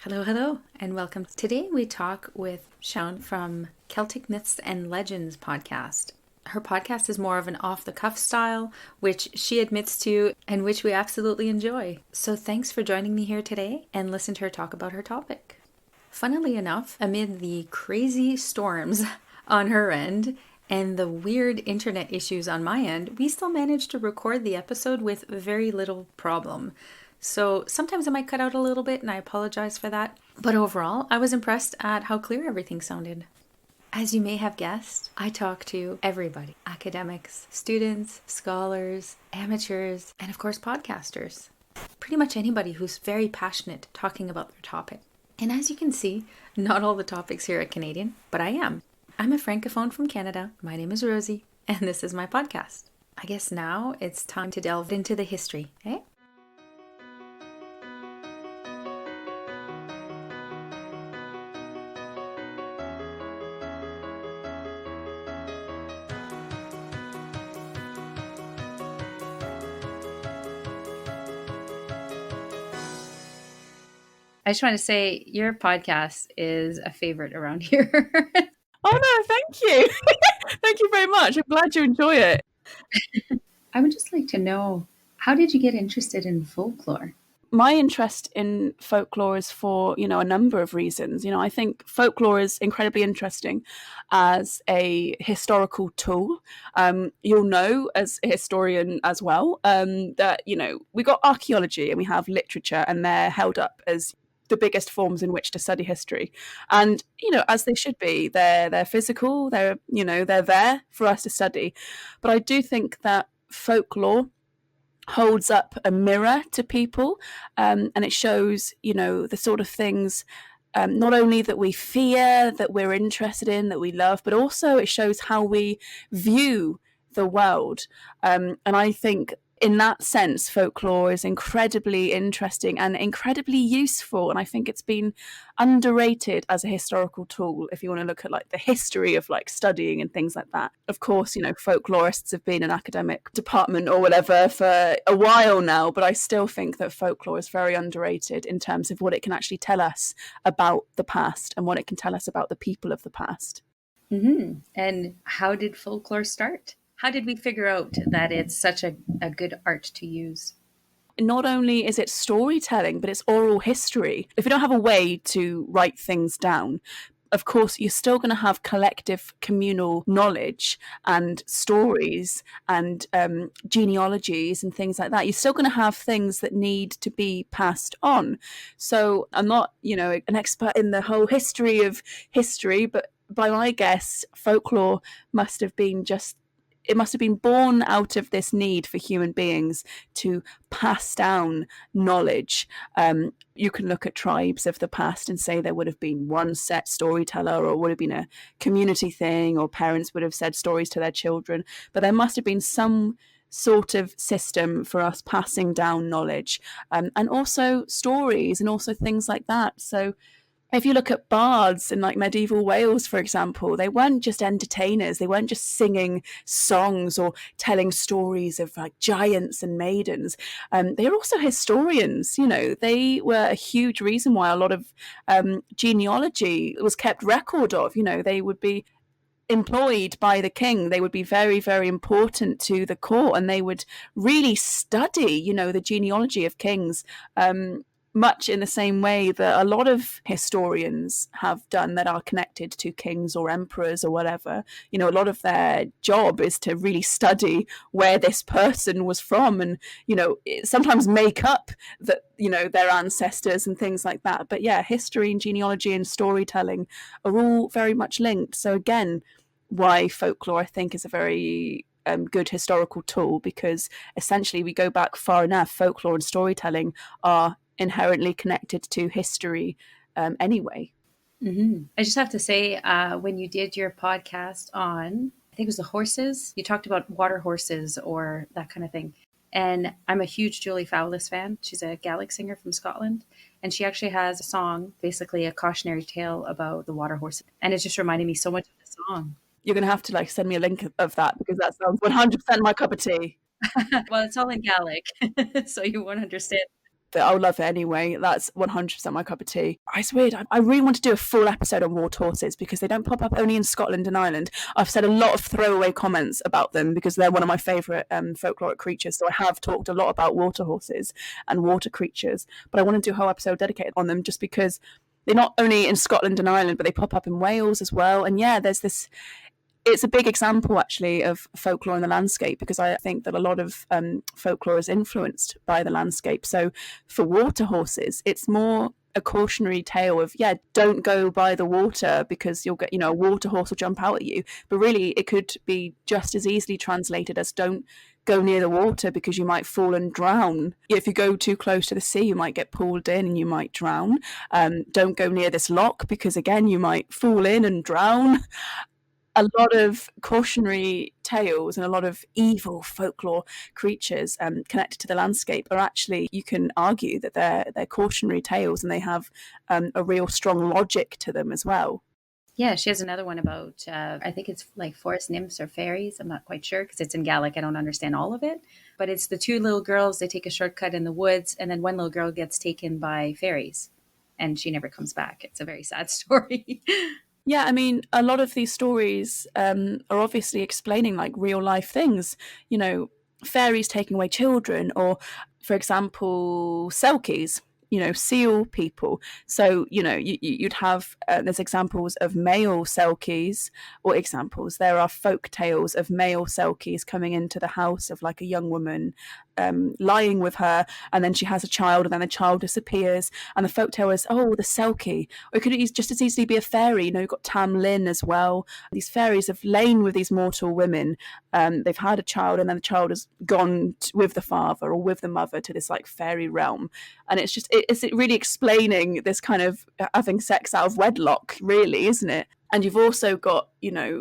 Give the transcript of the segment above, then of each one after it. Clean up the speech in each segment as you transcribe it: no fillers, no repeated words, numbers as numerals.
Hello, hello, and welcome. Today we talk with Siân from Celtic Myths and Legends podcast. Her podcast is more of an off-the-cuff style, which she admits to and which we absolutely enjoy. So thanks for joining me here today and listen to her talk about her topic. Funnily enough, amid the crazy storms on her end and the weird internet issues on my end, we still managed to record the episode with very little problem. So sometimes I might cut out a little bit, and I apologize for that. But overall, I was impressed at how clear everything sounded. As you may have guessed, I talk to everybody: academics, students, scholars, amateurs, and of course podcasters. Pretty much anybody who's very passionate talking about their topic. And as you can see, not all the topics here are Canadian, but I am. I'm a francophone from Canada. My name is Rosie, and this is my podcast. I guess now it's time to delve into the history, eh? I just want to say your podcast is a favorite around here. Oh no, thank you. Thank you very much. I'm glad you enjoy it. I would just like to know, how did you get interested in folklore? My interest in folklore is for, a number of reasons. I think folklore is incredibly interesting as a historical tool. You'll know as a historian as well that, we got archaeology and we have literature, and they're held up as the biggest forms in which to study history. And, as they should be, they're physical, they're there for us to study. But I do think that folklore holds up a mirror to people, and it shows, the sort of things not only that we fear, that we're interested in, that we love, but also it shows how we view the world. And I think in that sense, folklore is incredibly interesting and incredibly useful. And I think it's been underrated as a historical tool if you want to look at the history of studying and things like that. Of course, folklorists have been an academic department or whatever for a while now, but I still think that folklore is very underrated in terms of what it can actually tell us about the past and what it can tell us about the people of the past. Mm-hmm. And how did folklore start? How did we figure out that it's such a good art to use? Not only is it storytelling, but it's oral history. If you don't have a way to write things down, of course, you're still going to have collective communal knowledge and stories and genealogies and things like that. You're still going to have things that need to be passed on. So I'm not, an expert in the whole history of history, but by my guess, folklore must have been born out of this need for human beings to pass down knowledge. You can look at tribes of the past and say there would have been one set storyteller, or would have been a community thing, or parents would have said stories to their children. But there must have been some sort of system for us passing down knowledge, and also stories and also things like that. So if you look at bards in medieval Wales, for example, they weren't just entertainers. They weren't just singing songs or telling stories of giants and maidens. They were also historians. They were a huge reason why a lot of genealogy was kept record of. They would be employed by the king. They would be very, very important to the court, and they would really study, the genealogy of kings. Much in the same way that a lot of historians have done that are connected to kings or emperors or whatever. A lot of their job is to really study where this person was from and, sometimes make up that, their ancestors and things like that. But yeah, history and genealogy and storytelling are all very much linked. So again, why folklore, I think, is a very good historical tool, because essentially we go back far enough. Folklore and storytelling are inherently connected to history anyway. Mm-hmm. I just have to say, when you did your podcast on, I think it was the horses, you talked about water horses or that kind of thing. And I'm a huge Julie Fowlis fan. She's a Gaelic singer from Scotland. And she actually has a song, basically a cautionary tale about the water horse. And it just reminded me so much of the song. You're going to have to send me a link of that, because that sounds 100% my cup of tea. Well, it's all in Gaelic, so you won't understand. I'll love it anyway. That's 100% my cup of tea. It's weird. I really want to do a full episode on water horses because they don't pop up only in Scotland and Ireland. I've said a lot of throwaway comments about them because they're one of my favourite folkloric creatures. So I have talked a lot about water horses and water creatures, but I want to do a whole episode dedicated on them just because they're not only in Scotland and Ireland, but they pop up in Wales as well. And yeah, there's this... It's a big example, actually, of folklore in the landscape because I think that a lot of folklore is influenced by the landscape. So for water horses, it's more a cautionary tale of, don't go by the water because you'll get, a water horse will jump out at you. But really, it could be just as easily translated as don't go near the water because you might fall and drown. If you go too close to the sea, you might get pulled in and you might drown. Don't go near this loch because, again, you might fall in and drown. A lot of cautionary tales and a lot of evil folklore creatures connected to the landscape are actually, you can argue that they're cautionary tales and they have a real strong logic to them as well. Yeah, she has another one about, I think it's like forest nymphs or fairies. I'm not quite sure because it's in Gaelic. I don't understand all of it. But it's the two little girls, they take a shortcut in the woods, and then one little girl gets taken by fairies and she never comes back. It's a very sad story. Yeah, I mean, a lot of these stories are obviously explaining like real life things, fairies taking away children, or, for example, Selkies, seal people. So, you'd have, there's examples of male Selkies, or examples, there are folk tales of male Selkies coming into the house of like a young woman, lying with her, and then she has a child, and then the child disappears, and the folktale is, oh, the Selkie. Or it could just as easily be a fairy. You've got Tam Lin as well. These fairies have lain with these mortal women. They've had a child, and then the child has gone with the father or with the mother to this like fairy realm, and it's just it's really explaining this kind of having sex out of wedlock, really, isn't it? And you've also got,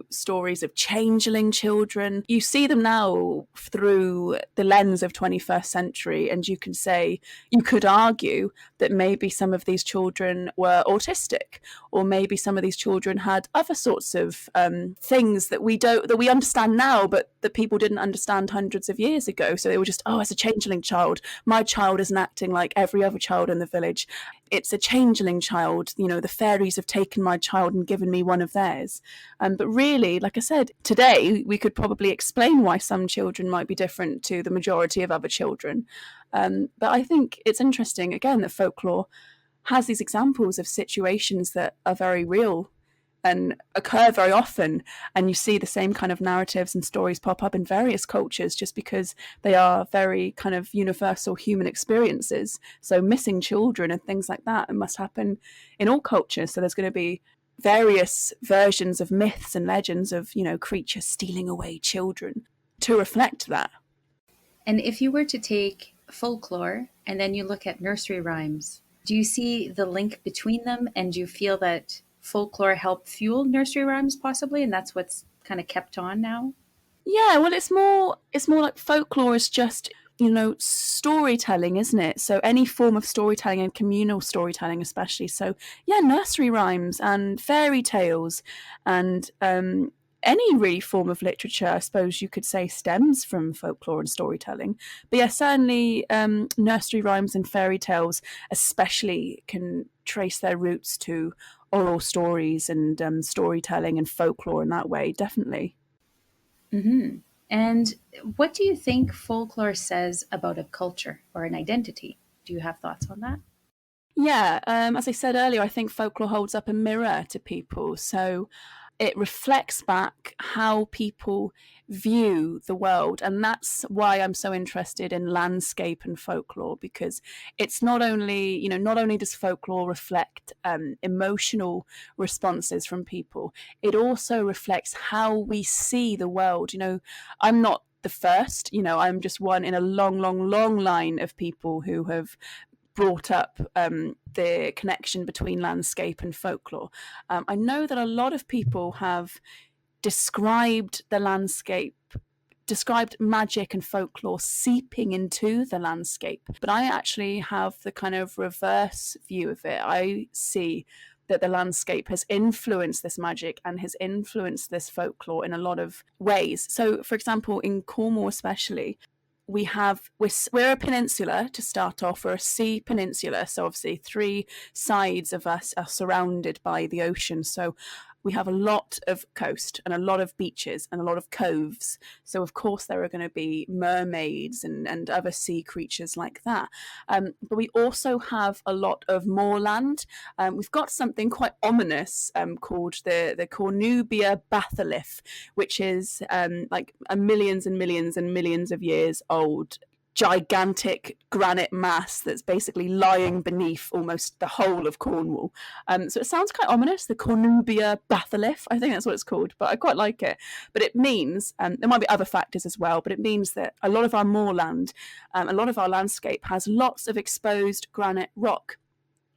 stories of changeling children. You see them now through the lens of 21st century, and you could argue that maybe some of these children were autistic, or maybe some of these children had other sorts of things that we understand now, but that people didn't understand hundreds of years ago. So they were just, oh, it's a changeling child. My child isn't acting like every other child in the village. It's a changeling child. The fairies have taken my child and given me one of theirs. But really, like I said, today we could probably explain why some children might be different to the majority of other children. But I think it's interesting, again, that folklore has these examples of situations that are very real and occur very often, and you see the same kind of narratives and stories pop up in various cultures just because they are very kind of universal human experiences. So missing children and things like that, it must happen in all cultures. So there's going to be various versions of myths and legends of, creatures stealing away children to reflect that. And if you were to take folklore and then you look at nursery rhymes, do you see the link between them, and do you feel that folklore helped fuel nursery rhymes possibly, and that's what's kind of kept on now? Yeah, well, it's more like folklore is just, storytelling, isn't it? So any form of storytelling, and communal storytelling especially. So yeah, nursery rhymes and fairy tales and any really form of literature, I suppose you could say, stems from folklore and storytelling. But yeah, certainly nursery rhymes and fairy tales especially can trace their roots to oral stories and storytelling and folklore in that way, definitely. Mm-hmm. And what do you think folklore says about a culture or an identity? Do you have thoughts on that? Yeah, as I said earlier, I think folklore holds up a mirror to people. So it reflects back how people view the world. And that's why I'm so interested in landscape and folklore, because it's not only does folklore reflect emotional responses from people, it also reflects how we see the world. I'm not the first, I'm just one in a long, long, long line of people who have brought up the connection between landscape and folklore. I know that a lot of people have described the landscape, described magic and folklore seeping into the landscape, but I actually have the kind of reverse view of it. I see that the landscape has influenced this magic and has influenced this folklore in a lot of ways. So, for example, in Cornwall especially, we're a peninsula to start off. We're a sea peninsula, so obviously 3 sides of us are surrounded by the ocean. So we have a lot of coast and a lot of beaches and a lot of coves. So of course there are going to be mermaids and other sea creatures like that. But we also have a lot of moorland. We've got something quite ominous called the Cornubia Batholith, which is like a millions and millions and millions of years old, gigantic granite mass that's basically lying beneath almost the whole of Cornwall. So it sounds quite ominous, the Cornubia Batholith, I think that's what it's called, but I quite like it. But it means, there might be other factors as well, but it means that a lot of our moorland, a lot of our landscape has lots of exposed granite rock.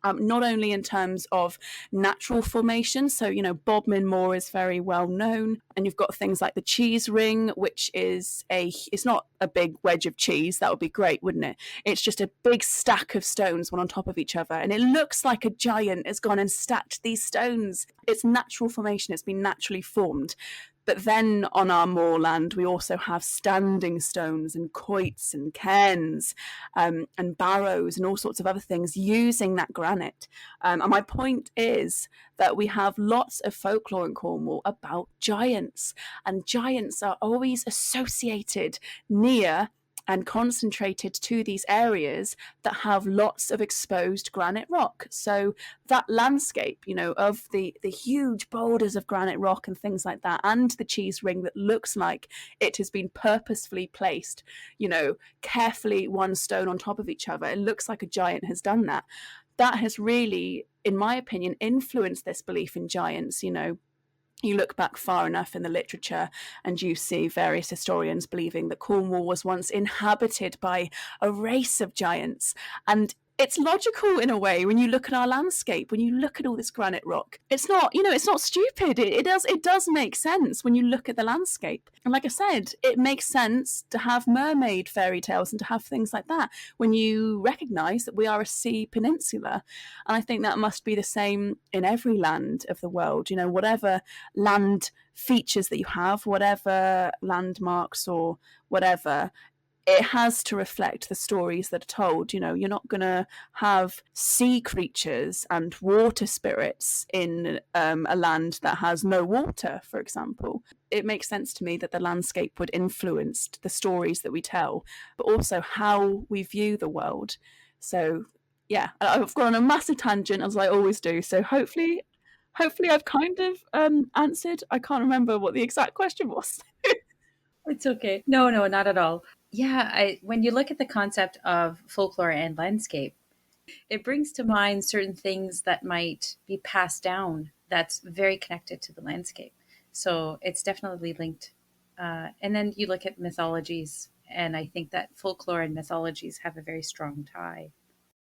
Not only in terms of natural formation, so, Bodmin Moor is very well known, and you've got things like the cheese ring, which is it's not a big wedge of cheese, that would be great, wouldn't it? It's just a big stack of stones, one on top of each other, and it looks like a giant has gone and stacked these stones. It's natural formation, it's been naturally formed. But then on our moorland, we also have standing stones and quoits and cairns and barrows and all sorts of other things using that granite. And my point is that we have lots of folklore in Cornwall about giants, and giants are always associated near and concentrated to these areas that have lots of exposed granite rock. So that landscape, of the huge boulders of granite rock and things like that, and the cheese ring that looks like it has been purposefully placed, carefully one stone on top of each other. It looks like a giant has done that. That has really, in my opinion, influenced this belief in giants. You look back far enough in the literature and you see various historians believing that Cornwall was once inhabited by a race of giants. And it's logical in a way when you look at our landscape, when you look at all this granite rock. It's not, it's not stupid. It does make sense when you look at the landscape. And like I said, it makes sense to have mermaid fairy tales and to have things like that when you recognise that we are a sea peninsula. And I think that must be the same in every land of the world. Whatever land features that you have, whatever landmarks or whatever, it has to reflect the stories that are told. You're not going to have sea creatures and water spirits in a land that has no water, for example. It makes sense to me that the landscape would influence the stories that we tell, but also how we view the world. So, yeah, I've gone on a massive tangent, as I always do. So hopefully I've kind of answered. I can't remember what the exact question was. It's okay. No, not at all. Yeah, when you look at the concept of folklore and landscape, it brings to mind certain things that might be passed down that's very connected to the landscape. So it's definitely linked. And then you look at mythologies, and I think that folklore and mythologies have a very strong tie.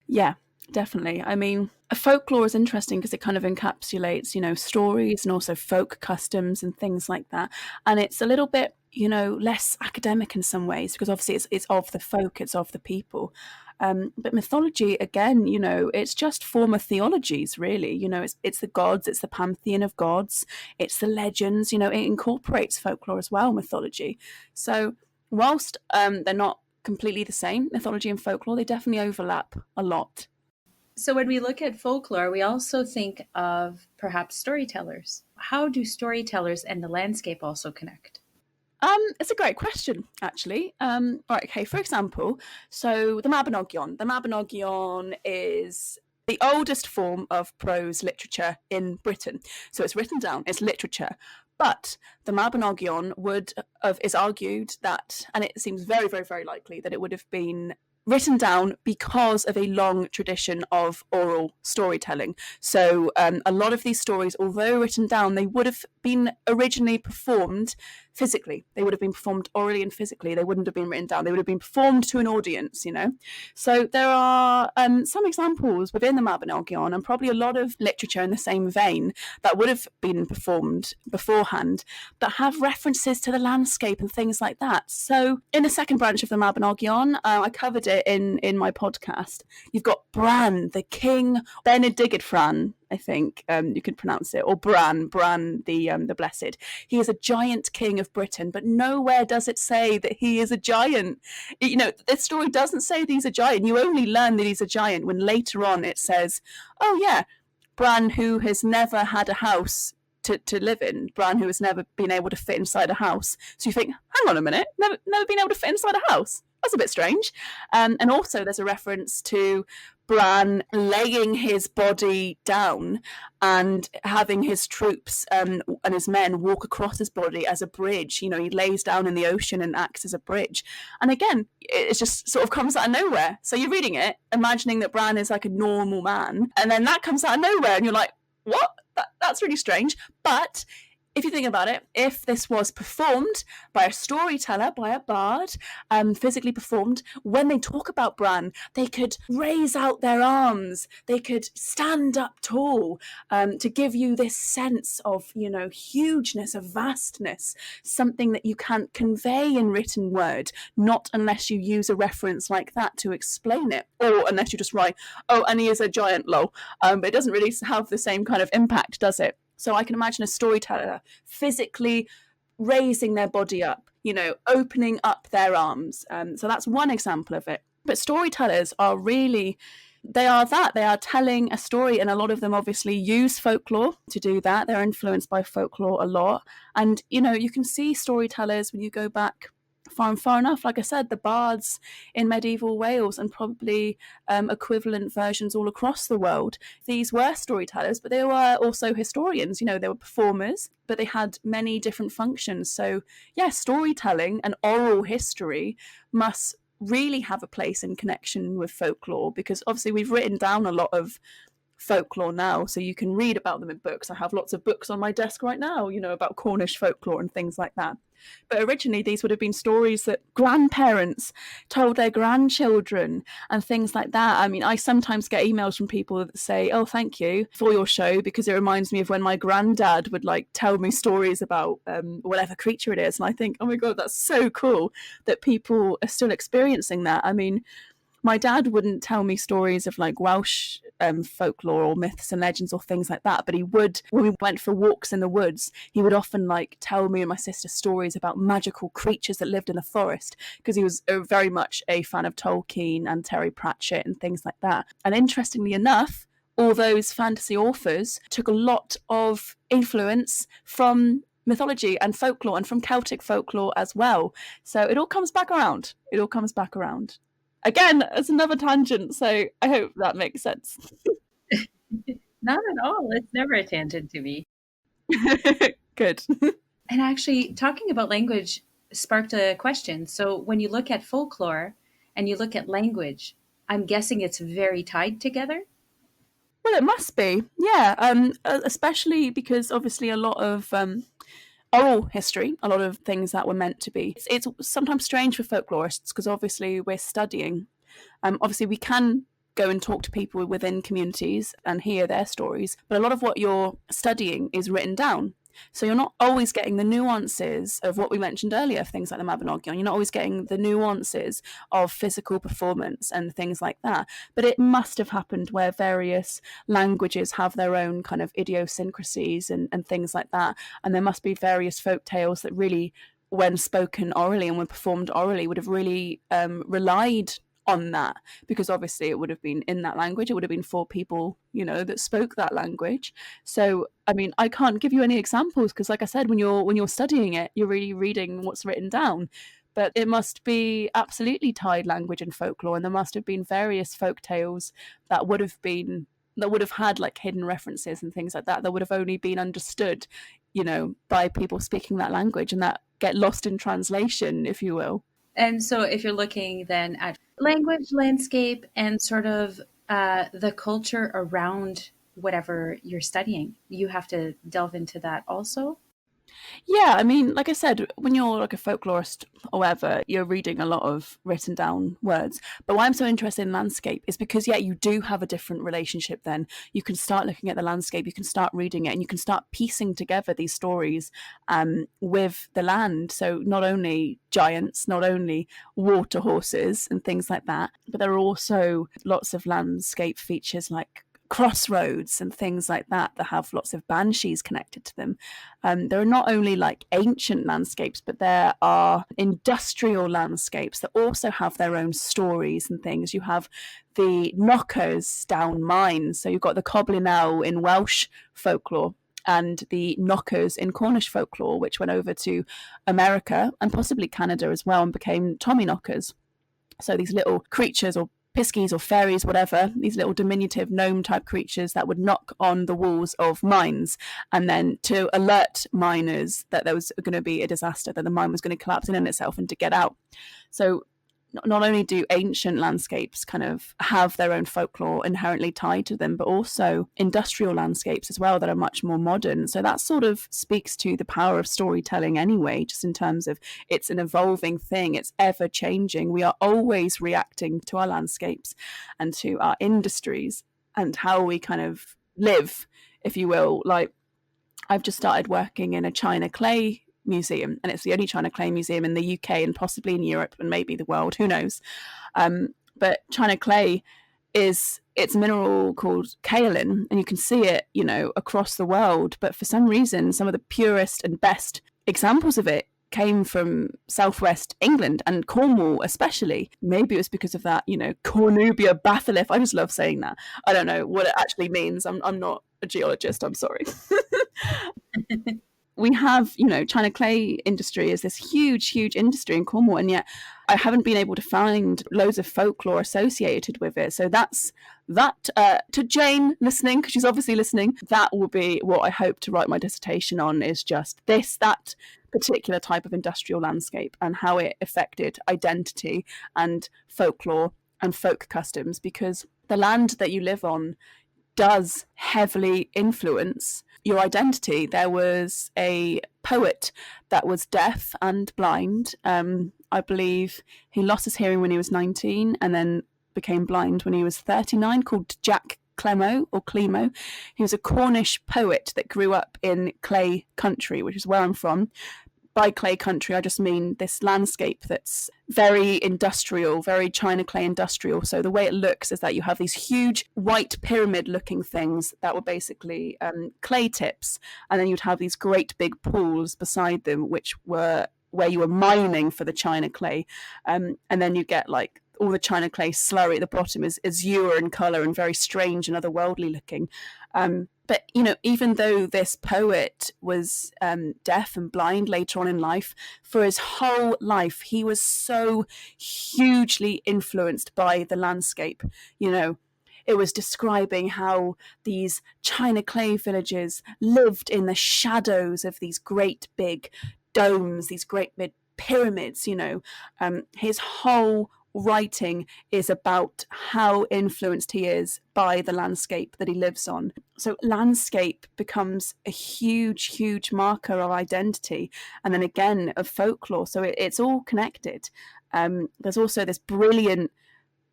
Yeah, definitely. I mean, folklore is interesting because it kind of encapsulates, stories and also folk customs and things like that. And it's a little bit, less academic in some ways, because obviously it's of the folk, it's of the people. But mythology, again, it's just former theologies, really. It's the gods, it's the pantheon of gods, it's the legends, it incorporates folklore as well, mythology. So whilst they're not completely the same, mythology and folklore, they definitely overlap a lot. So when we look at folklore, we also think of perhaps storytellers. How do storytellers and the landscape also connect? It's a great question, actually. All right, okay, for example, so the Mabinogion. The Mabinogion is the oldest form of prose literature in Britain. So it's written down, it's literature. But the Mabinogion is argued that, and it seems very, very, very likely that it would have been written down because of a long tradition of oral storytelling. So a lot of these stories, although written down, they would have been originally performed physically. They would have been performed orally and physically. They wouldn't have been written down. They would have been performed to an audience, So there are some examples within the Mabinogion, and probably a lot of literature in the same vein that would have been performed beforehand that have references to the landscape and things like that. So in the second branch of the Mabinogion, I covered it in my podcast. You've got Bran, the king, Benedigeidfran, I think you could pronounce it, or Bran the Blessed. He is a giant king of Britain, but nowhere does it say that he is a giant. You know, this story doesn't say that he's a giant. You only learn that he's a giant when later on it says, oh yeah, Bran, who has never had a house to live in, Bran, who has never been able to fit inside a house. So you think, hang on a minute, never been able to fit inside a house? That's a bit strange. And also there's a reference to Bran laying his body down and having his troops and his men walk across his body as a bridge. You know, he lays down in the ocean and acts as a bridge. And again, it just sort of comes out of nowhere. So you're reading it, imagining that Bran is like a normal man, and then that comes out of nowhere, and you're like, what? That's really strange. But if you think about it, if this was performed by a storyteller, by a bard, physically performed, when they talk about Bran, they could raise out their arms, they could stand up tall, to give you this sense of, you know, hugeness, of vastness, something that you can't convey in written word, not unless you use a reference like that to explain it, or unless you just write, oh, and he is a giant, lol. But it doesn't really have the same kind of impact, does it? So I can imagine a storyteller physically raising their body up, you know, opening up their arms. So that's one example of it. But storytellers are really, they are telling a story, and a lot of them obviously use folklore to do that. They're influenced by folklore a lot. And, you know, you can see storytellers when you go back far enough, like I said, the bards in medieval Wales and probably equivalent versions all across the world. These were storytellers, but they were also historians. You know, they were performers, but they had many different functions. So yeah, storytelling and oral history must really have a place in connection with folklore, because obviously we've written down a lot of folklore now, so you can read about them in books. I have lots of books on my desk right now, you know, about Cornish folklore and things like that. But originally these would have been stories that grandparents told their grandchildren and things like that. I mean, I sometimes get emails from people that say, oh, thank you for your show, because it reminds me of when my granddad would like tell me stories about whatever creature it is. And I think, oh my God, that's so cool that people are still experiencing that. I mean, my dad wouldn't tell me stories of like Welsh folklore or myths and legends or things like that, but he would, when we went for walks in the woods, he would often like tell me and my sister stories about magical creatures that lived in the forest, because he was very much a fan of Tolkien and Terry Pratchett and things like that. And interestingly enough, all those fantasy authors took a lot of influence from mythology and folklore, and from Celtic folklore as well. So it all comes back around. Again, it's another tangent, so I hope that makes sense. Not at all. It's never a tangent to me. Good. And actually, talking about language sparked a question. So when you look at folklore and you look at language, I'm guessing it's very tied together? Well, it must be, yeah. Especially because obviously a lot of oral history, a lot of things that were meant to be. It's sometimes strange for folklorists, because obviously we're studying. Obviously we can go and talk to people within communities and hear their stories, but a lot of what you're studying is written down. So you're not always getting the nuances of what we mentioned earlier, of things like the Mabinogion. You're not always getting the nuances of physical performance and things like that. But it must have happened where various languages have their own kind of idiosyncrasies and things like that. And there must be various folk tales that really, when spoken orally and when performed orally, would have really relied on that, because obviously it would have been in that language. It would have been for people, you know, that spoke that language. So I mean, I can't give you any examples, because like I said, when you're studying it, you're really reading what's written down. But it must be absolutely tied, language and folklore, and there must have been various folk tales that would have had like hidden references and things like that would have only been understood, you know, by people speaking that language, and that get lost in translation, if you will. And so if you're looking then at language, landscape, and sort of the culture around whatever you're studying, you have to delve into that also? Yeah, I mean, like I said, when you're like a folklorist or whatever, you're reading a lot of written down words. But why I'm so interested in landscape is because, yeah, you do have a different relationship then. You can start looking at the landscape, you can start reading it, and you can start piecing together these stories with the land. So not only giants, not only water horses and things like that, but there are also lots of landscape features like crossroads and things like that have lots of banshees connected to them. There are not only like ancient landscapes, but there are industrial landscapes that also have their own stories and things. You have the knockers down mines. So you've got the Coblynau in Welsh folklore and the knockers in Cornish folklore, which went over to America and possibly Canada as well and became Tommy knockers. So these little creatures or piskies or fairies, whatever, these little diminutive gnome type creatures that would knock on the walls of mines, and then to alert miners that there was going to be a disaster, that the mine was going to collapse in on itself and to get out. So not only do ancient landscapes kind of have their own folklore inherently tied to them, but also industrial landscapes as well that are much more modern. So that sort of speaks to the power of storytelling anyway, just in terms of it's an evolving thing, it's ever changing. We are always reacting to our landscapes and to our industries and how we kind of live, if you will. Like, I've just started working in a China clay museum, and it's the only China clay museum in the UK and possibly in Europe and maybe the world, who knows. But China clay it's a mineral called kaolin, and you can see it, you know, across the world. But for some reason, some of the purest and best examples of it came from southwest England and Cornwall especially. Maybe it was because of that, you know, Cornubia Batholith. I just love saying that. I don't know what it actually means. I'm not a geologist, I'm sorry. We have, you know, China clay industry is this huge industry in Cornwall, and yet I haven't been able to find loads of folklore associated with it. So that's that. To Jane listening, because she's obviously listening, that will be what I hope to write my dissertation on, is just that particular type of industrial landscape and how it affected identity and folklore and folk customs, because the land that you live on does heavily influence your identity. There was a poet that was deaf and blind. I believe he lost his hearing when he was 19 and then became blind when he was 39, called Jack Clemo or Clemo. He was a Cornish poet that grew up in clay country, which is where I'm from. By clay country, I just mean this landscape that's very industrial, very China clay industrial. So the way it looks is that you have these huge white pyramid looking things that were basically clay tips. And then you'd have these great big pools beside them, which were where you were mining for the China clay. And then you get like all the China clay slurry at the bottom is azure in colour and very strange and otherworldly looking. But, you know, even though this poet was deaf and blind later on in life, for his whole life, he was so hugely influenced by the landscape. You know, it was describing how these China clay villages lived in the shadows of these great big domes, these great big pyramids, you know. His whole writing is about how influenced he is by the landscape that he lives on. So landscape becomes a huge marker of identity, and then again of folklore. So it's all connected. There's also this brilliant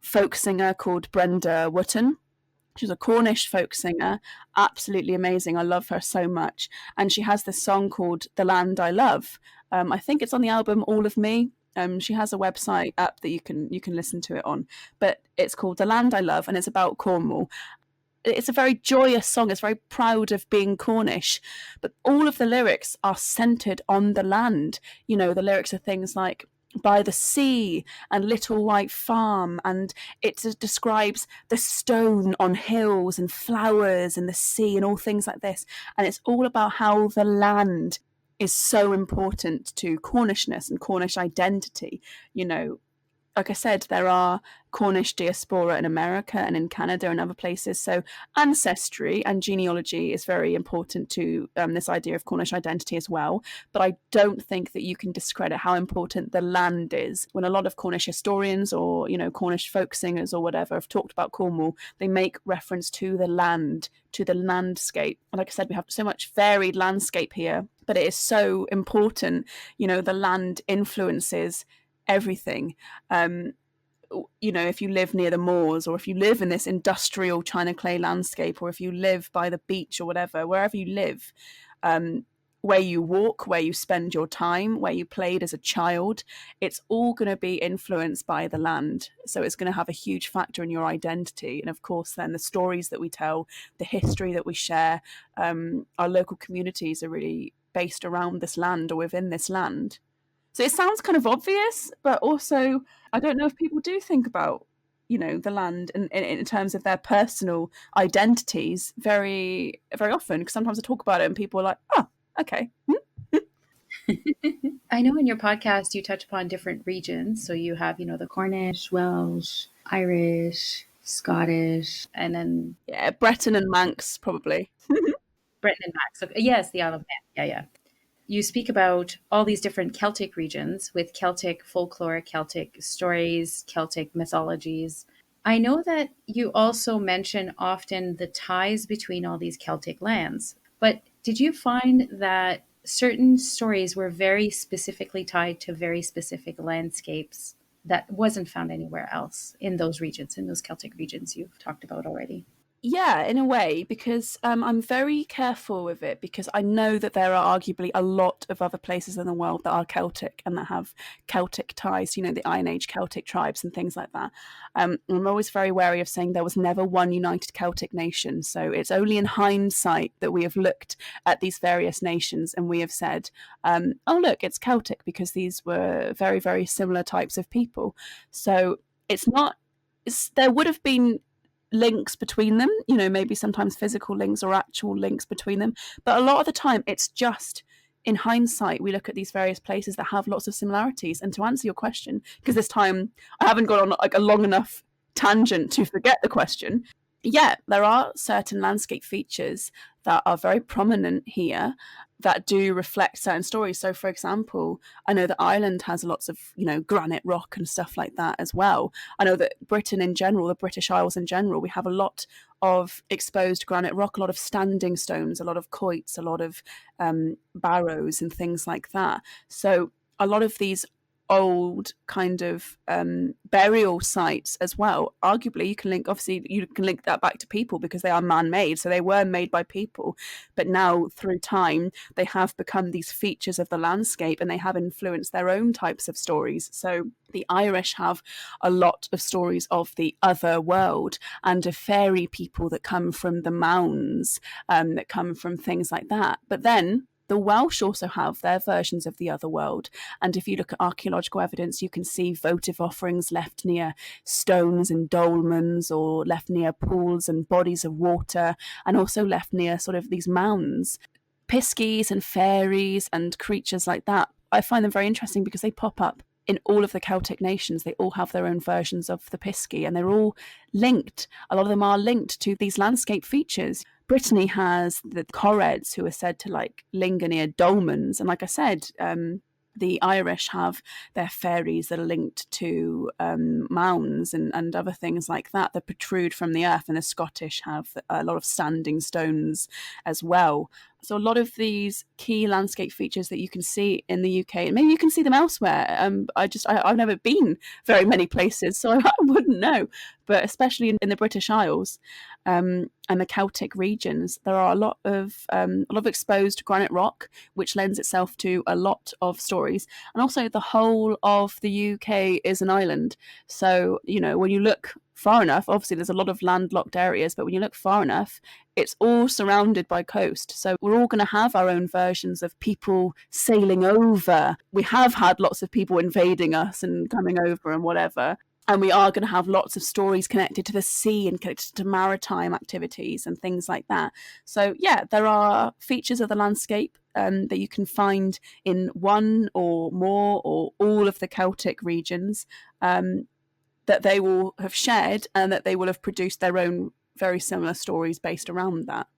folk singer called Brenda Wootton. She's a Cornish folk singer, absolutely amazing. I love her so much. And she has this song called The Land I Love. I think it's on the album All of Me. She has a website app that you can listen to it on, but it's called The Land I Love, and it's about Cornwall. It's a very joyous song. It's very proud of being Cornish, but all of the lyrics are centered on the land. You know, the lyrics are things like by the sea and little white farm, and it describes the stone on hills and flowers and the sea and all things like this. And it's all about how the land is so important to Cornishness and Cornish identity. You know, like I said, there are Cornish diaspora in America and in Canada and other places. So ancestry and genealogy is very important to this idea of Cornish identity as well. But I don't think that you can discredit how important the land is. When a lot of Cornish historians or, you know, Cornish folk singers or whatever have talked about Cornwall, they make reference to the land, to the landscape. And like I said, we have so much varied landscape here, but it is so important. You know, the land influences everything. You know, if you live near the moors, or if you live in this industrial China clay landscape, or if you live by the beach or whatever, wherever you live, where you walk, where you spend your time, where you played as a child, it's all going to be influenced by the land. So it's going to have a huge factor in your identity. And of course, then the stories that we tell, the history that we share, our local communities are really based around this land or within this land. So it sounds kind of obvious, but also I don't know if people do think about, the land in terms of their personal identities very, very often. Because sometimes I talk about it and people are like, oh, okay. I know in your podcast you touch upon different regions. So you have, the Cornish, Welsh, Irish, Scottish, and then Yeah, Breton and Manx, probably. Britain and Max. So, yes, the Isle of Man. Yeah. You speak about all these different Celtic regions with Celtic folklore, Celtic stories, Celtic mythologies. I know that you also mention often the ties between all these Celtic lands, but did you find that certain stories were very specifically tied to very specific landscapes that wasn't found anywhere else in those regions, in those Celtic regions you've talked about already? Yeah, in a way, because I'm very careful with it, because I know that there are arguably a lot of other places in the world that are Celtic and that have Celtic ties, the Iron Age Celtic tribes and things like that. I'm always very wary of saying there was never one united Celtic nation. So it's only in hindsight that we have looked at these various nations and we have said, oh, look, it's Celtic because these were very, very similar types of people. So there would have been links between them, maybe sometimes physical links or actual links between them. But a lot of the time, it's just in hindsight, we look at these various places that have lots of similarities. And to answer your question, because this time I haven't gone on like a long enough tangent to forget the question. Yeah, there are certain landscape features that are very prominent here that do reflect certain stories. So, for example, I know that Ireland has lots of, granite rock and stuff like that as well. I know that Britain in general, the British Isles in general, we have a lot of exposed granite rock, a lot of standing stones, a lot of quoits, a lot of barrows and things like that. So a lot of these old kind of burial sites as well. Arguably, you can link that back to people because they are man-made. So they were made by people, but now through time, they have become these features of the landscape and they have influenced their own types of stories. So the Irish have a lot of stories of the other world and of fairy people that come from the mounds, that come from things like that. But then the Welsh also have their versions of the other world. And if you look at archaeological evidence, you can see votive offerings left near stones and dolmens, or left near pools and bodies of water, and also left near sort of these mounds. Piskies and fairies and creatures like that, I find them very interesting because they pop up in all of the Celtic nations. They all have their own versions of the Piskie, and they're all linked. A lot of them are linked to these landscape features. Brittany has the Correds, who are said to linger near dolmens. And like I said, the Irish have their fairies that are linked to mounds and other things like that protrude from the earth. And the Scottish have a lot of standing stones as well. So a lot of these key landscape features that you can see in the UK, and maybe you can see them elsewhere. I've never been very many places, so I wouldn't know. But especially in the British Isles and the Celtic regions, there are a lot of exposed granite rock, which lends itself to a lot of stories. And also, the whole of the UK is an island. So when you look far enough, obviously there's a lot of landlocked areas, but when you look far enough, it's all surrounded by coast. So we're all going to have our own versions of people sailing over. We have had lots of people invading us and coming over and whatever. And we are going to have lots of stories connected to the sea and connected to maritime activities and things like that. So yeah, there are features of the landscape that you can find in one or more or all of the Celtic regions that they will have shared and that they will have produced their own very similar stories based around that.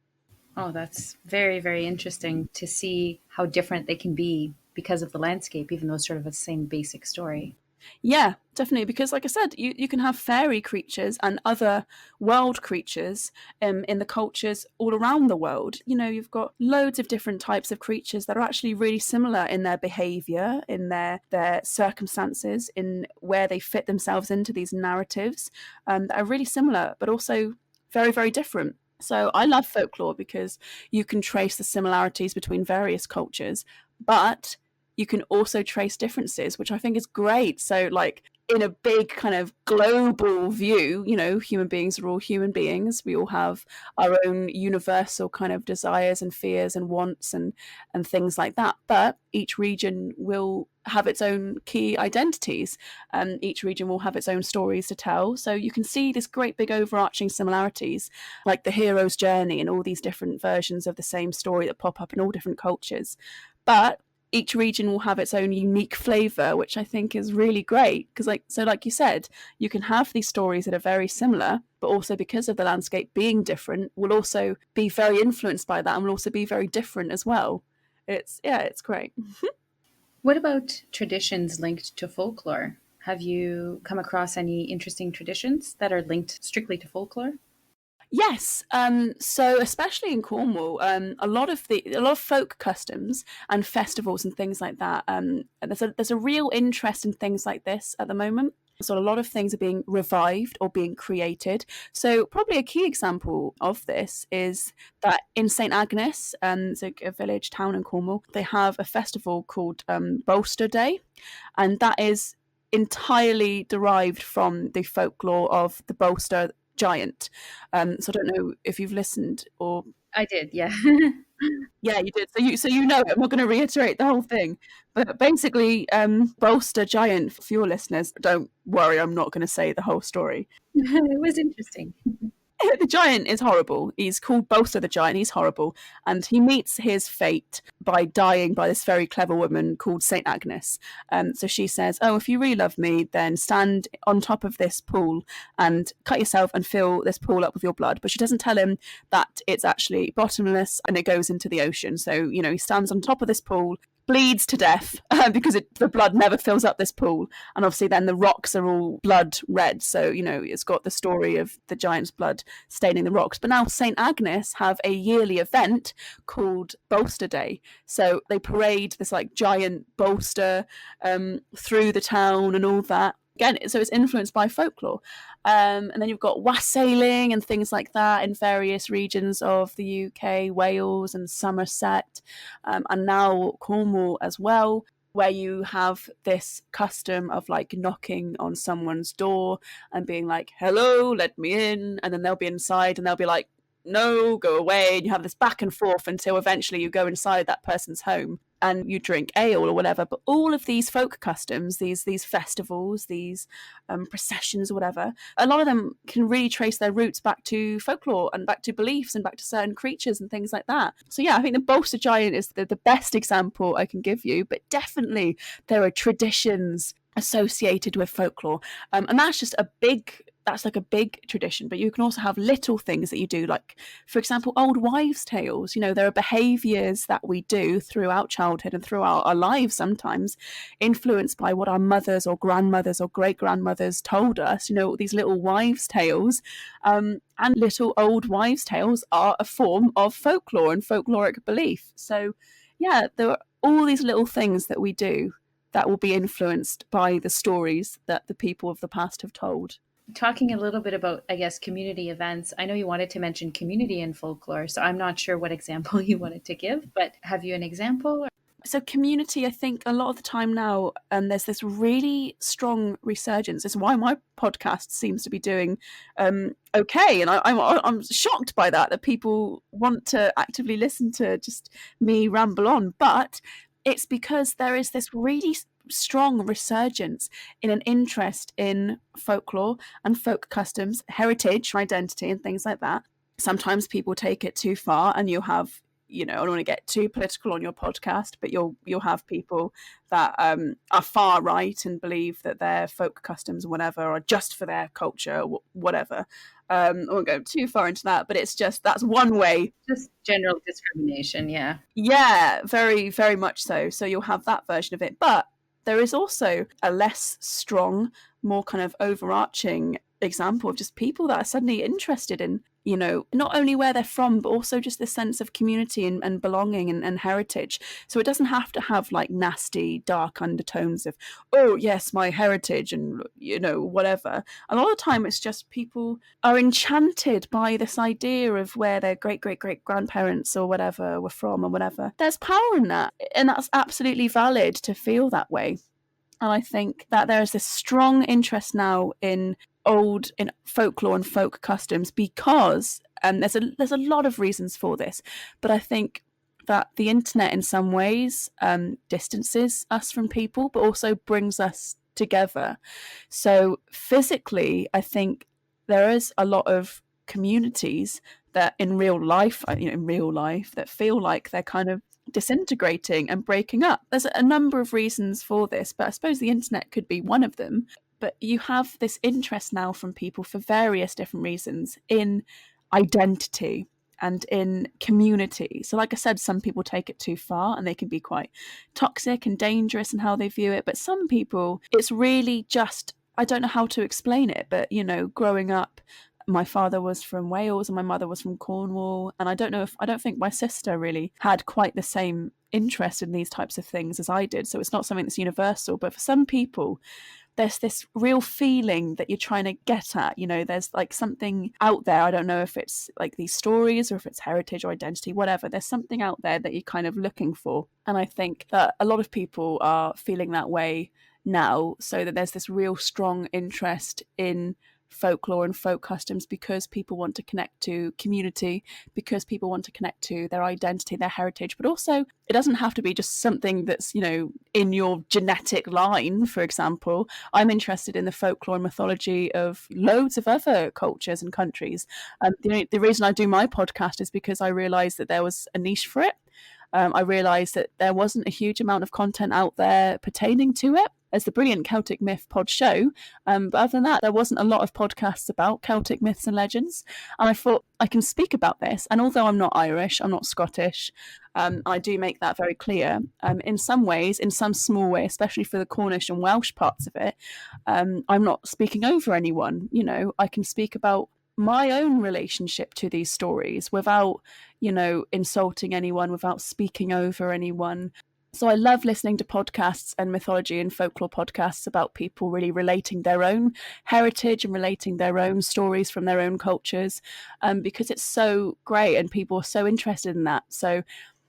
Oh, that's very, very interesting to see how different they can be because of the landscape, even though it's sort of the same basic story. Yeah, definitely. Because like I said, you can have fairy creatures and other world creatures in the cultures all around the world. You've got loads of different types of creatures that are actually really similar in their behavior, in their circumstances, in where they fit themselves into these narratives that are really similar, but also very, very different. So I love folklore because you can trace the similarities between various cultures, but you can also trace differences, which I think is great. So, like, in a big kind of global view, you know, human beings are all human beings. We all have our own universal kind of desires and fears and wants and things like that. But each region will have its own key identities, and each region will have its own stories to tell. So you can see this great big overarching similarities, like the hero's journey and all these different versions of the same story that pop up in all different cultures. But each region will have its own unique flavor, which I think is really great. Because, like you said, you can have these stories that are very similar, but also because of the landscape being different, will also be very influenced by that and will also be very different as well. It's great. What about traditions linked to folklore? Have you come across any interesting traditions that are linked strictly to folklore? Yes, so especially in Cornwall, a lot of folk customs and festivals and things like that. There's a real interest in things like this at the moment. So a lot of things are being revived or being created. So probably a key example of this is that in St Agnes, it's a village town in Cornwall, they have a festival called Bolster Day, and that is entirely derived from the folklore of the Bolster giant. So I don't know if you've listened or I did, yeah. yeah, you did. So you know it. I'm not going to reiterate the whole thing, but basically, Bolster giant. For your listeners, don't worry, I'm not going to say the whole story. It was interesting. The giant is horrible. He's called Bolster the giant. He's horrible, and he meets his fate by dying by this very clever woman called Saint Agnes. So she says, "Oh, if you really love me, then stand on top of this pool and cut yourself and fill this pool up with your blood." But she doesn't tell him that it's actually bottomless and it goes into the ocean. So he stands on top of this pool, bleeds to death because the blood never fills up this pool, and obviously then the rocks are all blood red, so it's got the story of the giant's blood staining the rocks. But now St Agnes have a yearly event called Bolster Day, so they parade this like giant bolster through the town and all that. Again, so it's influenced by folklore. And then you've got wassailing and things like that in various regions of the UK, Wales and Somerset, and now Cornwall as well, where you have this custom of like knocking on someone's door and being like, "Hello, let me in," and then they'll be inside and they'll be like, "No, go away," and you have this back and forth until eventually you go inside that person's home and you drink ale or whatever. But all of these folk customs, these festivals, these processions or whatever, a lot of them can really trace their roots back to folklore and back to beliefs and back to certain creatures and things like that. So yeah, I think the Bolster Giant is the best example I can give you, but definitely there are traditions associated with folklore, and that's like a big tradition. But you can also have little things that you do, like for example old wives' tales. There are behaviours that we do throughout childhood and throughout our lives, sometimes influenced by what our mothers or grandmothers or great grandmothers told us. These little wives' tales, and little old wives' tales are a form of folklore and folkloric belief. So yeah, there are all these little things that we do that will be influenced by the stories that the people of the past have told. Talking a little bit about, I guess, community events, I know you wanted to mention community in folklore, so I'm not sure what example you wanted to give, but have you an example? So community, I think a lot of the time now, there's this really strong resurgence. It's why my podcast seems to be doing okay, and I'm shocked by that people want to actively listen to just me ramble on. But it's because there is this really strong resurgence in an interest in folklore and folk customs, heritage, identity, and things like that. Sometimes people take it too far, and you'll have, I don't want to get too political on your podcast, but you'll have people that are far right and believe that their folk customs or whatever are just for their culture, whatever. I won't go too far into that, but it's just, that's one way. Just general discrimination, yeah. Yeah, very, very much so. So you'll have that version of it. But there is also a less strong, more kind of overarching example of just people that are suddenly interested in you know, not only where they're from, but also just this sense of community and belonging and heritage. So it doesn't have to have like nasty, dark undertones of, oh, yes, my heritage and, you know, whatever. A lot of the time it's just people are enchanted by this idea of where their great grandparents or whatever were from or whatever. There's power in that. And that's absolutely valid to feel that way. And I think that there is this strong interest now in folklore and folk customs because there's a lot of reasons for this, but I think that the internet in some ways distances us from people, but also brings us together. So physically, I think there is a lot of communities that in real life, that feel like they're kind of disintegrating and breaking up. There's a number of reasons for this, but I suppose the internet could be one of them. But you have this interest now from people for various different reasons in identity and in community. So like I said, some people take it too far and they can be quite toxic and dangerous in how they view it. But some people, it's really just, I don't know how to explain it, but, you know, growing up, my father was from Wales and my mother was from Cornwall. And I don't think my sister really had quite the same interest in these types of things as I did. So it's not something that's universal. But for some people, there's this real feeling that you're trying to get at. You know, there's like something out there. I don't know if it's like these stories or if it's heritage or identity, whatever. There's something out there that you're kind of looking for. And I think that a lot of people are feeling that way now, so that there's this real strong interest in folklore and folk customs because people want to connect to community, because people want to connect to their identity, their heritage. But also, it doesn't have to be just something that's, you know, in your genetic line. For example, I'm interested in the folklore and mythology of loads of other cultures and countries. The reason I do my podcast is because I realized that there was a niche for it. I realised that there wasn't a huge amount of content out there pertaining to it, as the brilliant Celtic Myth pod show. But other than that, there wasn't a lot of podcasts about Celtic myths and legends. And I thought I can speak about this. And although I'm not Irish, I'm not Scottish, I do make that very clear. In some ways, in some small way, especially for the Cornish and Welsh parts of it, I'm not speaking over anyone. You know, I can speak about my own relationship to these stories without, you know, insulting anyone, without speaking over anyone. So I love listening to podcasts and mythology and folklore podcasts about people really relating their own heritage and relating their own stories from their own cultures, because it's so great and people are so interested in that. So,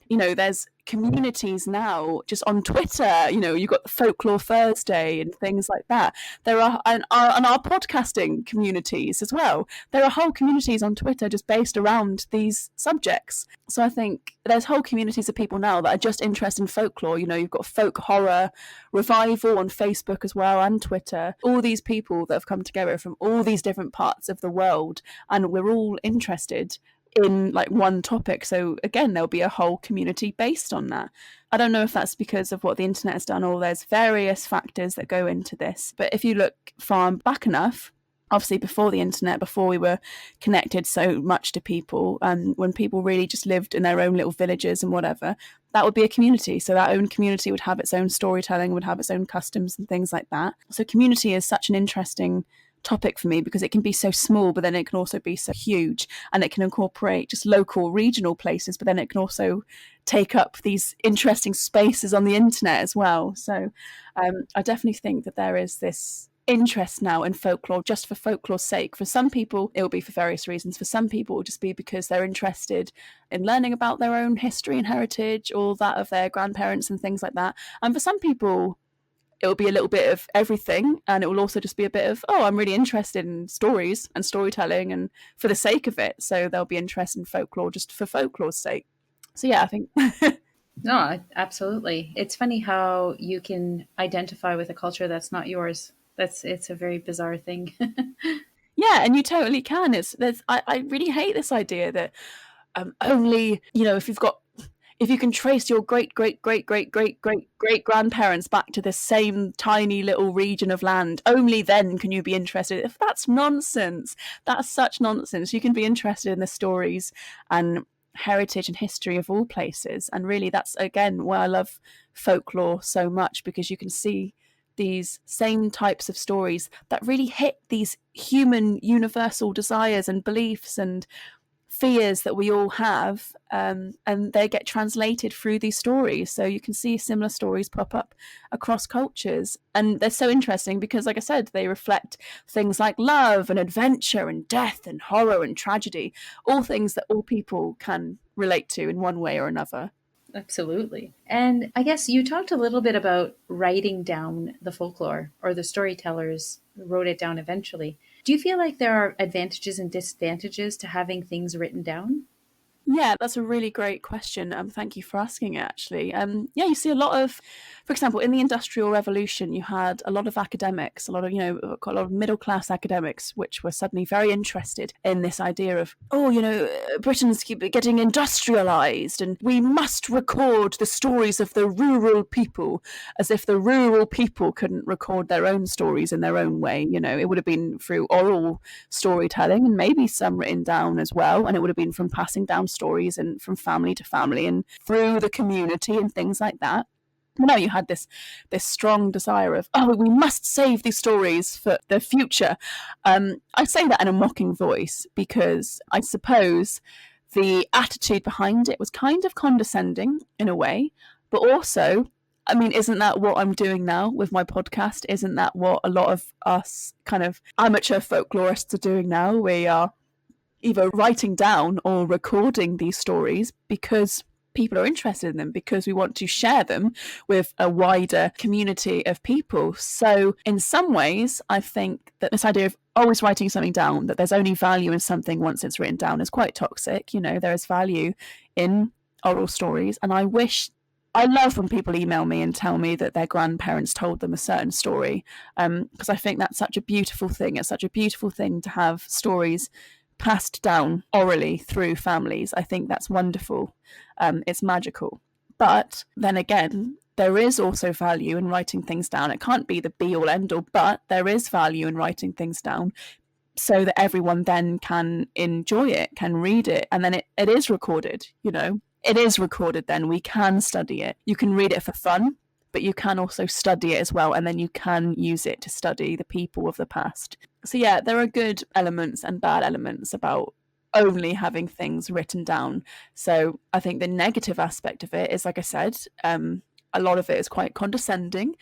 you know, there's communities now just on Twitter. You know, you've got the Folklore Thursday and things like that. There are and our podcasting communities as well. There are whole communities on Twitter just based around these subjects. So I think there's whole communities of people now that are just interested in folklore. You know, you've got folk horror revival on Facebook as well and Twitter. All these people that have come together from all these different parts of the world, and we're all interested in like one topic. So again, there'll be a whole community based on that. I don't know if that's because of what the internet has done or there's various factors that go into this. But if you look far back enough, obviously before the internet, before we were connected so much to people, when people really just lived in their own little villages and whatever, that would be a community. So that own community would have its own storytelling, would have its own customs and things like that. So community is such an interesting topic for me because it can be so small, but then it can also be so huge, and it can incorporate just local regional places, but then it can also take up these interesting spaces on the internet as well. So I definitely think that there is this interest now in folklore just for folklore's sake. For some people it will be for various reasons. For some people it will just be because they're interested in learning about their own history and heritage or that of their grandparents and things like that. And for some people it will be a little bit of everything, and it will also just be a bit of, oh, I'm really interested in stories and storytelling and for the sake of it. So they'll be interested in folklore just for folklore's sake. So yeah, I think No, absolutely. It's funny how you can identify with a culture that's not yours. It's a very bizarre thing. Yeah, and you totally can. I really hate this idea that only, you know, if you can trace your great grandparents back to the same tiny little region of land, only then can you be interested. If that's nonsense, that's such nonsense. You can be interested in the stories and heritage and history of all places. And really, that's again why I love folklore so much, because you can see these same types of stories that really hit these human universal desires and beliefs and fears that we all have, and they get translated through these stories. So you can see similar stories pop up across cultures, and they're so interesting because, like I said, they reflect things like love and adventure and death and horror and tragedy, all things that all people can relate to in one way or another. Absolutely. And I guess you talked a little bit about writing down the folklore, or the storytellers wrote it down eventually. Do you feel like there are advantages and disadvantages to having things written down? Yeah, that's a really great question. Thank you for asking it, actually. Yeah, you see a lot of, for example, in the Industrial Revolution, you had a lot of academics, a lot of, quite a lot of middle class academics, which were suddenly very interested in this idea of, Britain's getting industrialized and we must record the stories of the rural people, as if the rural people couldn't record their own stories in their own way. It would have been through oral storytelling and maybe some written down as well. And it would have been from passing down stories and from family to family and through the community and things like that. But no, you had this strong desire of, we must save these stories for the future. I say that in a mocking voice because I suppose the attitude behind it was kind of condescending in a way, but also, I mean, isn't that what I'm doing now with my podcast? Isn't that what a lot of us kind of amateur folklorists are doing now? We are either writing down or recording these stories because people are interested in them, because we want to share them with a wider community of people. So in some ways, I think that this idea of always writing something down, that there's only value in something once it's written down, is quite toxic. There is value in oral stories. And I love when people email me and tell me that their grandparents told them a certain story, because I think that's such a beautiful thing. It's such a beautiful thing to have stories passed down orally through families. I think that's wonderful. It's magical. But then again, there is also value in writing things down. It can't be the be all end all, but there is value in writing things down so that everyone then can enjoy it, can read it, and then it is recorded, It is recorded then. We can study it. You can read it for fun, but you can also study it as well, and then you can use it to study the people of the past. So yeah, there are good elements and bad elements about only having things written down. So I think the negative aspect of it is, like I said, a lot of it is quite condescending.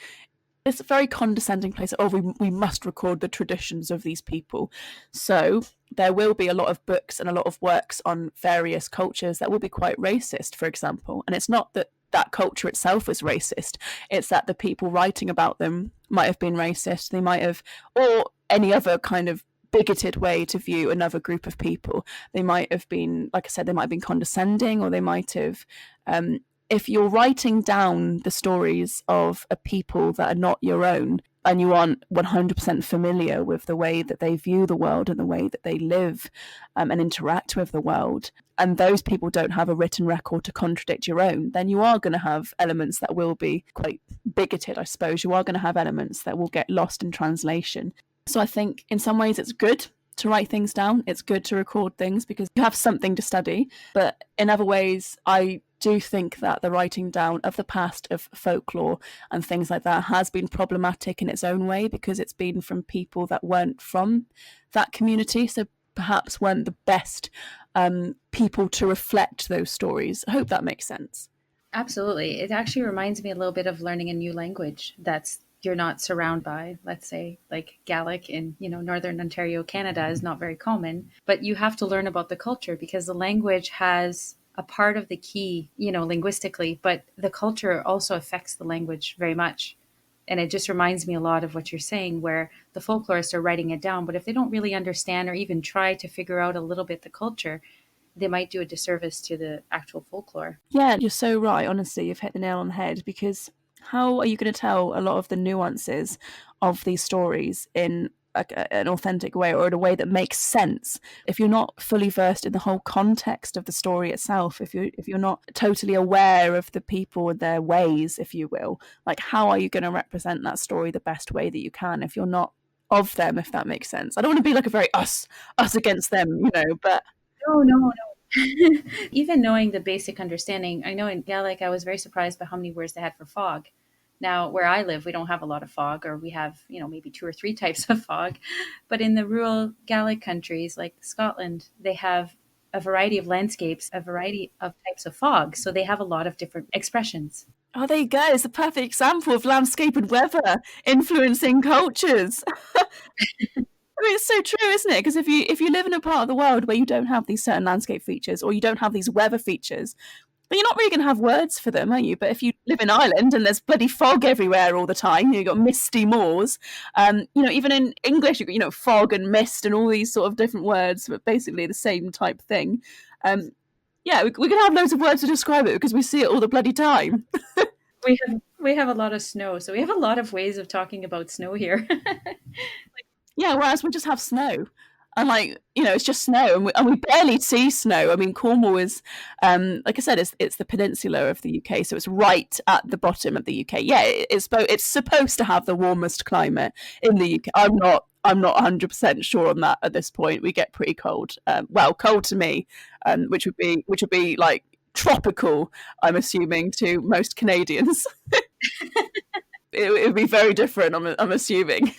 It's a very condescending place. We must record the traditions of these people. So there will be a lot of books and a lot of works on various cultures that will be quite racist, for example. And it's not that culture itself is racist. It's that the people writing about them might have been racist. They might have, or any other kind of bigoted way to view another group of people. They might have been, like I said, they might have been condescending, or they might have, if you're writing down the stories of a people that are not your own, and you aren't 100% familiar with the way that they view the world and the way that they live and interact with the world, and those people don't have a written record to contradict your own, then you are going to have elements that will be quite bigoted, I suppose. You are going to have elements that will get lost in translation. So I think in some ways it's good to write things down. It's good to record things because you have something to study. But in other ways, I do think that the writing down of the past of folklore and things like that has been problematic in its own way, because it's been from people that weren't from that community, so perhaps weren't the best people to reflect those stories. I hope that makes sense. Absolutely. It actually reminds me a little bit of learning a new language that's you're not surrounded by. Let's say like Gaelic in Northern Ontario, Canada is not very common, but you have to learn about the culture because the language has a part of the key, linguistically, but the culture also affects the language very much. And it just reminds me a lot of what you're saying, where the folklorists are writing it down, but if they don't really understand or even try to figure out a little bit the culture, they might do a disservice to the actual folklore. Yeah, you're so right. Honestly, you've hit the nail on the head, because how are you going to tell a lot of the nuances of these stories in an authentic way, or in a way that makes sense, if you're not fully versed in the whole context of the story itself, if you're not totally aware of the people and their ways, if you will? Like, how are you going to represent that story the best way that you can if you're not of them, if that makes sense? I don't want to be like a very us against them, but No. Even knowing the basic understanding, I know in Gaelic I was very surprised by how many words they had for fog. Now, where I live, we don't have a lot of fog, or we have, maybe 2 or 3 types of fog. But in the rural Gaelic countries like Scotland, they have a variety of landscapes, a variety of types of fog. So they have a lot of different expressions. Oh, there you go. It's a perfect example of landscape and weather influencing cultures. I mean, it's so true, isn't it? Because if you live in a part of the world where you don't have these certain landscape features, or you don't have these weather features, then you're not really going to have words for them, are you? But if you live in Ireland and there's bloody fog everywhere all the time, you've got misty moors. Even in English, you've got, fog and mist and all these sort of different words, but basically the same type thing. We can have loads of words to describe it because we see it all the bloody time. We have a lot of snow, so we have a lot of ways of talking about snow here. Yeah, whereas we just have snow. And it's just snow, and we barely see snow. I mean, Cornwall is, like I said, it's the peninsula of the UK, so it's right at the bottom of the UK. Yeah, it's supposed to have the warmest climate in the UK. I'm not 100% sure on that at this point. We get pretty cold. Cold to me, which would be like tropical, I'm assuming, to most Canadians. It would be very different, I'm assuming.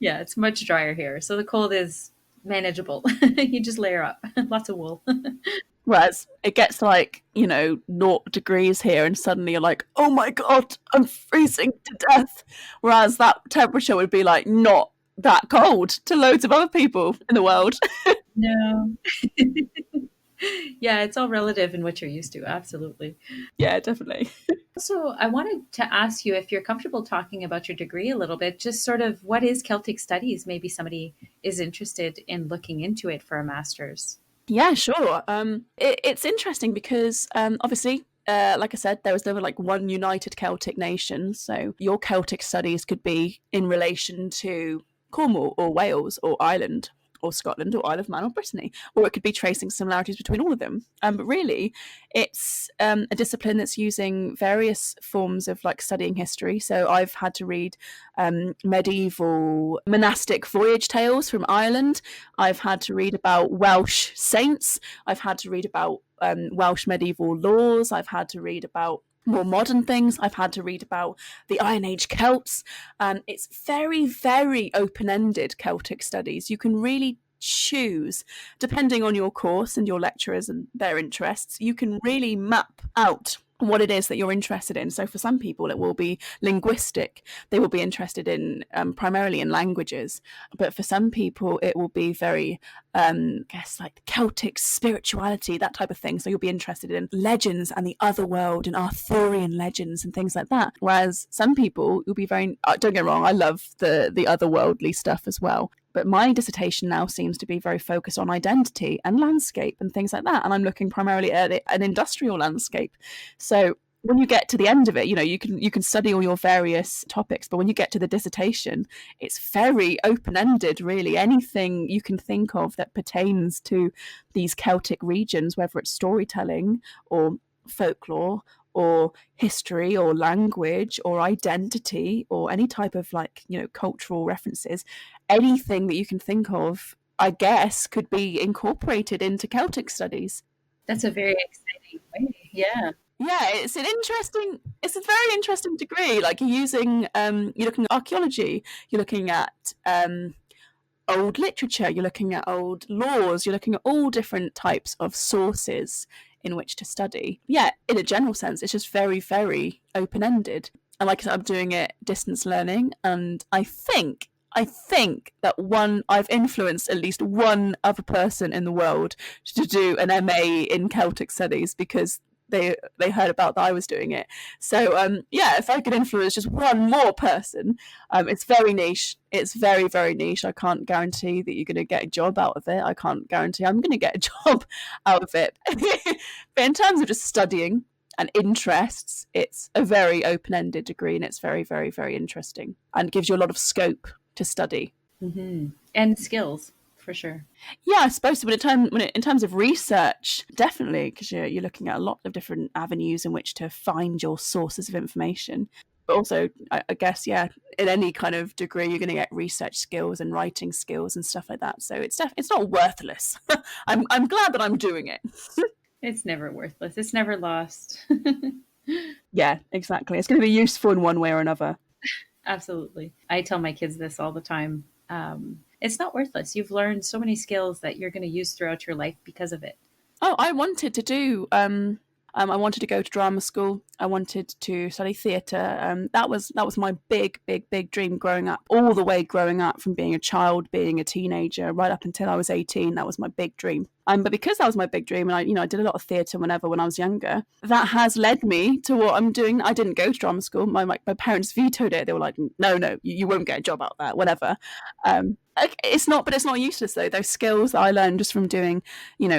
Yeah, it's much drier here. So the cold is manageable. You just layer up. Lots of wool. Whereas it gets 0 degrees here and suddenly you're like, oh my God, I'm freezing to death. Whereas that temperature would be not that cold to loads of other people in the world. No. Yeah, it's all relative in what you're used to. Absolutely. Yeah, definitely. So I wanted to ask you if you're comfortable talking about your degree a little bit, just sort of what is Celtic Studies? Maybe somebody is interested in looking into it for a master's. Yeah, sure. It's interesting because obviously, like I said, there was never one united Celtic nation. So your Celtic studies could be in relation to Cornwall or Wales or Ireland or Scotland or Isle of Man or Brittany, or it could be tracing similarities between all of them. But really, it's a discipline that's using various forms of studying history. So I've had to read medieval monastic voyage tales from Ireland. I've had to read about Welsh saints. I've had to read about Welsh medieval laws. I've had to read about more modern things. I've had to read about the Iron Age Celts. It's very, very open-ended Celtic studies. You can really choose, depending on your course and your lecturers and their interests, you can really map out what it is that you're interested in. So for some people, it will be linguistic. They will be interested in primarily in languages. But for some people, it will be very, Celtic spirituality, that type of thing. So you'll be interested in legends and the other world and Arthurian legends and things like that. Whereas some people, you'll be very, don't get me wrong, I love the otherworldly stuff as well. But my dissertation now seems to be very focused on identity and landscape and things like that. And I'm looking primarily at an industrial landscape. So when you get to the end of it, you can study all your various topics. But when you get to the dissertation, it's very open-ended, really. Anything you can think of that pertains to these Celtic regions, whether it's storytelling or folklore or history or language or identity or any type of cultural references, anything that you can think of, I guess, could be incorporated into Celtic studies. That's a very exciting way. Yeah. Yeah, it's a very interesting degree. You're looking at archaeology, you're looking at old literature, you're looking at old laws, you're looking at all different types of sources in which to study. Yeah, in a general sense, it's just very, very open-ended. And like I said, I'm doing it distance learning, and I think that I've influenced at least one other person in the world to do an MA in Celtic studies because they heard about that I was doing it. So if I could influence just one more person, it's very niche. It's very, very niche. I can't guarantee that you're going to get a job out of it. I can't guarantee I'm going to get a job out of it. But in terms of just studying and interests, it's a very open-ended degree, and it's very, very, very interesting and gives you a lot of scope to study. Mm-hmm. And skills. For sure. Yeah, I suppose so. But in terms of research, definitely, because you're looking at a lot of different avenues in which to find your sources of information. But also, I guess, in any kind of degree, you're going to get research skills and writing skills and stuff like that. So it's not worthless. I'm glad that I'm doing it. It's never worthless. It's never lost. Yeah, exactly. It's going to be useful in one way or another. Absolutely. I tell my kids this all the time. It's not worthless. You've learned so many skills that you're going to use throughout your life because of it. Oh, I wanted to do. I wanted to go to drama school. I wanted to study theatre. That was my big dream growing up. All the way growing up, from being a child, being a teenager, right up until I was 18. That was my big dream. But because that was my big dream, and I did a lot of theatre when I was younger, that has led me to what I'm doing. I didn't go to drama school. My parents vetoed it. They were like, no, you won't get a job out there, whatever. It's not useless though. Those skills that I learned just from doing,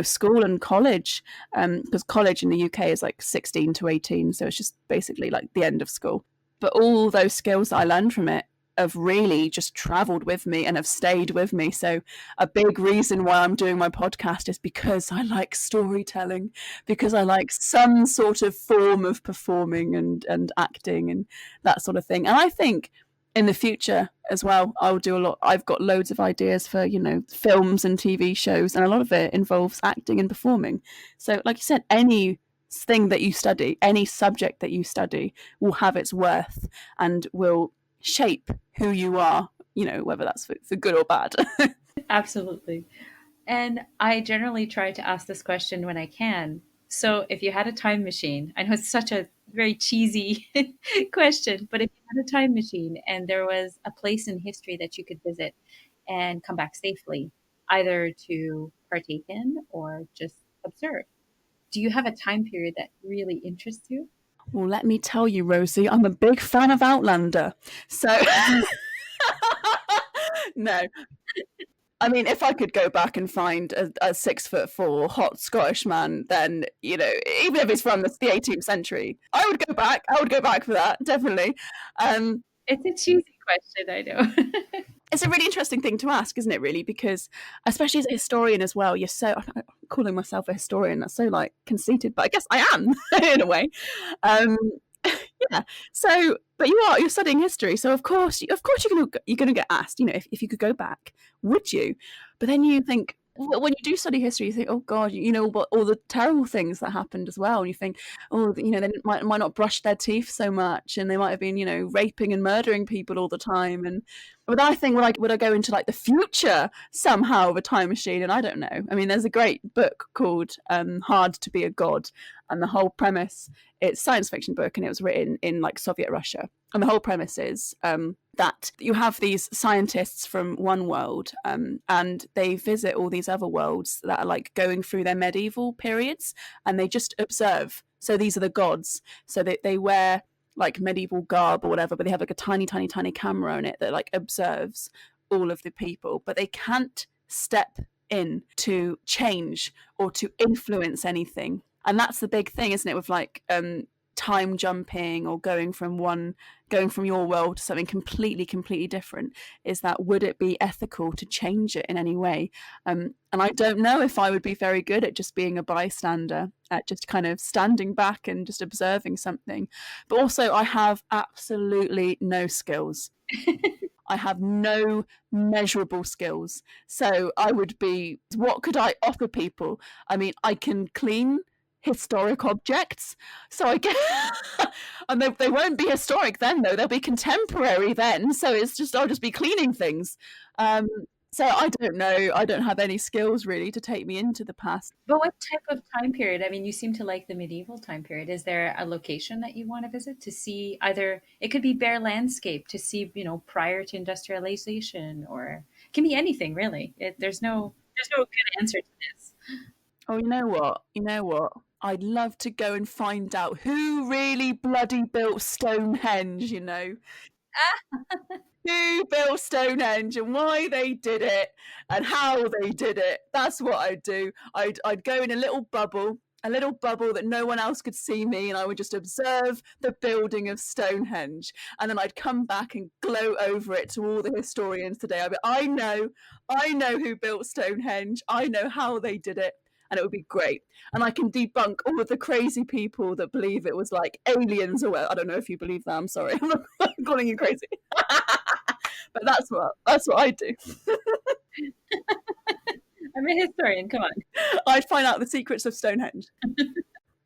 school and college, because college in the UK is like 16 to 18, so it's just basically like the end of school. But all those skills that I learned from it have really just traveled with me and have stayed with me. So a big reason why I'm doing my podcast is because I like storytelling, because I like some sort of form of performing and acting and that sort of thing. And I think in the future as well, I'll do a lot. I've got loads of ideas for, films and TV shows, and a lot of it involves acting and performing. So like you said, any thing that you study, any subject that you study will have its worth and will shape who you are, whether that's for good or bad. Absolutely. And I generally try to ask this question when I can. So, if you had a time machine, I know it's such a very cheesy question, but if you had a time machine and there was a place in history that you could visit and come back safely, either to partake in or just observe, do you have a time period that really interests you? Well, let me tell you, Rosie, I'm a big fan of Outlander. So, no. I mean, if I could go back and find a 6'4" hot Scottish man, then, even if he's from the 18th century, I would go back. I would go back for that, definitely. It's a cheesy question, I know. It's a really interesting thing to ask, isn't it, really? Because especially as a historian as well, I'm calling myself a historian, that's so like conceited, but I guess I am in a way. Yeah. So, but you're studying history, so of course you're gonna get asked. If you could go back, would you? But then you think, when you do study history, you think, oh God, what all the terrible things that happened as well, and you think, oh, they might not brush their teeth so much, and they might have been, raping and murdering people all the time. And but I think, would I go into like the future somehow with a time machine? And I don't know. I mean, there's a great book called Hard to Be a God, and the whole premise, it's a science fiction book, and it was written in like Soviet Russia, and the whole premise is that you have these scientists from one world, and they visit all these other worlds that are like going through their medieval periods, and they just observe. So these are the gods. So they wear like medieval garb or whatever, but they have like a tiny camera on it that like observes all of the people, but they can't step in to change or to influence anything. And that's the big thing, isn't it, with like time jumping or going from your world to something completely different, is that would it be ethical to change it in any way? And I don't know if I would be very good at just being a bystander, at just kind of standing back and just observing something. But also I have absolutely no skills. I have no measurable skills. So I would be, what could I offer people? I mean, I can clean historic objects, so I get and they won't be historic then, though they'll be contemporary then, so I'll just be cleaning things. So I don't know, I don't have any skills really to take me into the past. But what type of time period? I mean, you seem to like the medieval time period. Is there a location that you want to visit to see? Either it could be bare landscape to see, prior to industrialization, or it can be anything really. There's no good answer to this. Oh, you know what? I'd love to go and find out who really bloody built Stonehenge, Who built Stonehenge and why they did it and how they did it. That's what I'd do. I'd go in a little bubble that no one else could see me, and I would just observe the building of Stonehenge. And then I'd come back and gloat over it to all the historians today. I know who built Stonehenge. I know how they did it. And it would be great. And I can debunk all of the crazy people that believe it was like aliens or I don't know if you believe that. I'm sorry. I'm not calling you crazy. But that's what I do. I'm a historian, come on. I'd find out the secrets of Stonehenge.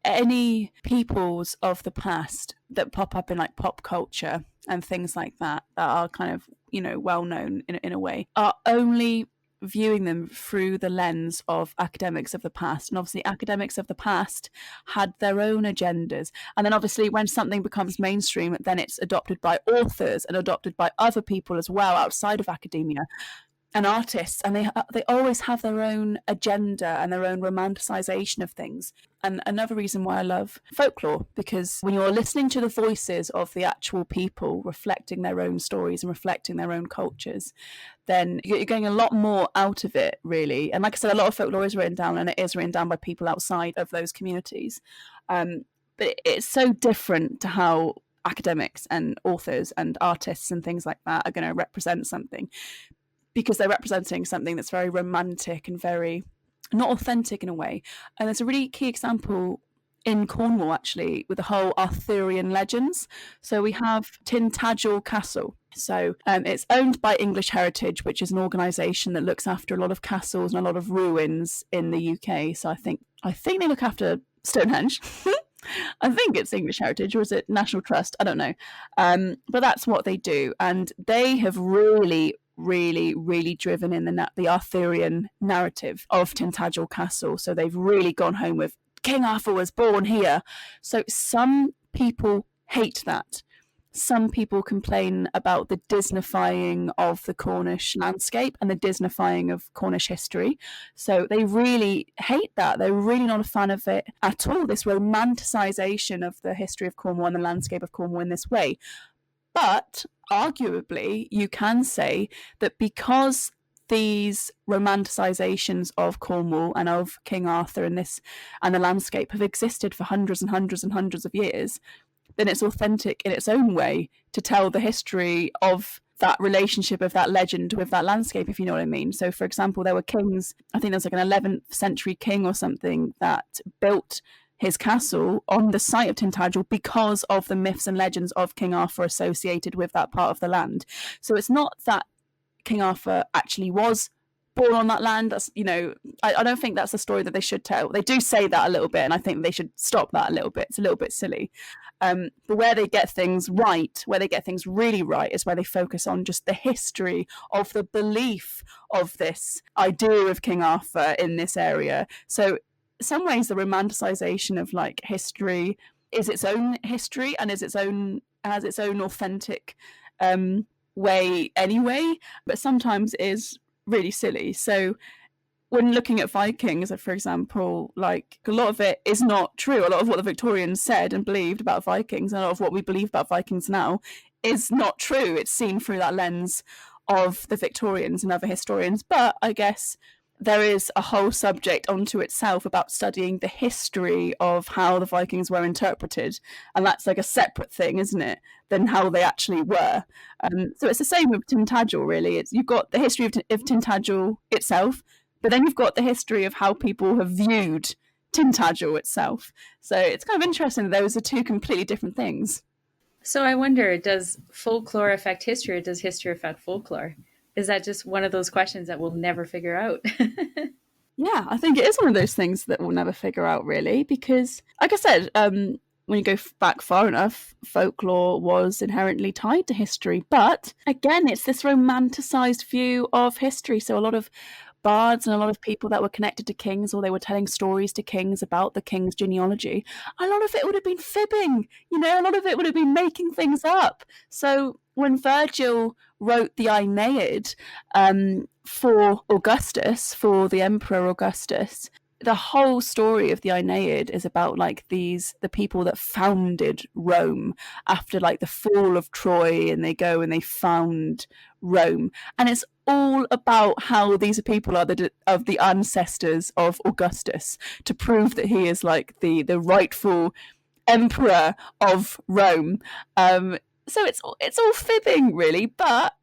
any peoples of the past that pop up in like pop culture and things like that are kind of, well known in a way, are only viewing them through the lens of academics of the past. And obviously academics of the past had their own agendas, and then obviously when something becomes mainstream, then it's adopted by authors and adopted by other people as well outside of academia and artists, and they always have their own agenda and their own romanticization of things. And another reason why I love folklore, because when you're listening to the voices of the actual people reflecting their own stories and reflecting their own cultures, then you're getting a lot more out of it, really. And like I said, a lot of folklore is written down, and it is written down by people outside of those communities. But it's so different to how academics and authors and artists and things like that are going to represent something, because they're representing something that's very romantic and very not authentic in a way. And there's a really key example in Cornwall, actually, with the whole Arthurian legends. So we have Tintagel Castle. So it's owned by English Heritage, which is an organisation that looks after a lot of castles and a lot of ruins in the UK. So I think they look after Stonehenge. I think it's English Heritage, or is it National Trust? I don't know. But that's what they do. And they have really driven in the Arthurian narrative of Tintagel Castle. So they've really gone home with King Arthur was born here. So some people hate that. Some people complain about the Disneyfying of the Cornish landscape and the Disneyfying of Cornish history. So they really hate that. They're really not a fan of it at all, this romanticisation of the history of Cornwall and the landscape of Cornwall in this way. But arguably, you can say that because these romanticizations of Cornwall and of King Arthur and the landscape have existed for hundreds and hundreds and hundreds of years, then it's authentic in its own way to tell the history of that relationship, of that legend with that landscape, if you know what I mean. So, for example, there were kings, I think there was like an 11th century king or something that built his castle on the site of Tintagel because of the myths and legends of King Arthur associated with that part of the land. So it's not that King Arthur actually was born on that land. That's, I don't think that's the story that they should tell. They do say that a little bit, and I think they should stop that a little bit. It's a little bit silly. But where they get things right, where they get things really right, is where they focus on just the history of the belief of this idea of King Arthur in this area. So in some ways, the romanticization of like history is its own history and has its own authentic way anyway, but sometimes is really silly. So when looking at Vikings, for example, like a lot of it is not true. A lot of what the Victorians said and believed about Vikings, and a lot of what we believe about Vikings now is not true. It's seen through that lens of the Victorians and other historians. But I guess there is a whole subject onto itself about studying the history of how the Vikings were interpreted. And that's like a separate thing, isn't it, than how they actually were. So it's the same with Tintagel, really. You've got the history of Tintagel itself, but then you've got the history of how people have viewed Tintagel itself. So it's kind of interesting that those are two completely different things. So I wonder, does folklore affect history, or does history affect folklore? Is that just one of those questions that we'll never figure out? Yeah, I think it is one of those things that we'll never figure out, really, because, like I said, when you go back far enough, folklore was inherently tied to history. But again, it's this romanticized view of history. So a lot of bards and a lot of people that were connected to kings, or they were telling stories to kings about the king's genealogy, a lot of it would have been fibbing, a lot of it would have been making things up. So when Virgil wrote the Aeneid for Augustus, for the Emperor Augustus, the whole story of the Aeneid is about like the people that founded Rome after like the fall of Troy, and they go and they found Rome, and it's all about how these people are the ancestors of Augustus, to prove that he is like the rightful emperor of Rome. So it's all fibbing, really, but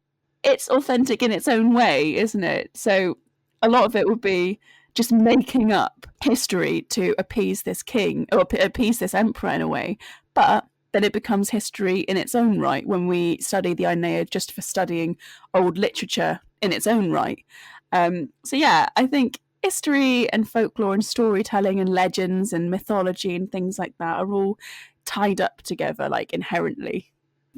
it's authentic in its own way, isn't it? So a lot of it would be just making up history to appease this king, or appease this emperor in a way. But then it becomes history in its own right when we study the Aeneid just for studying old literature in its own right. So yeah, I think history and folklore and storytelling and legends and mythology and things like that are all tied up together, like inherently.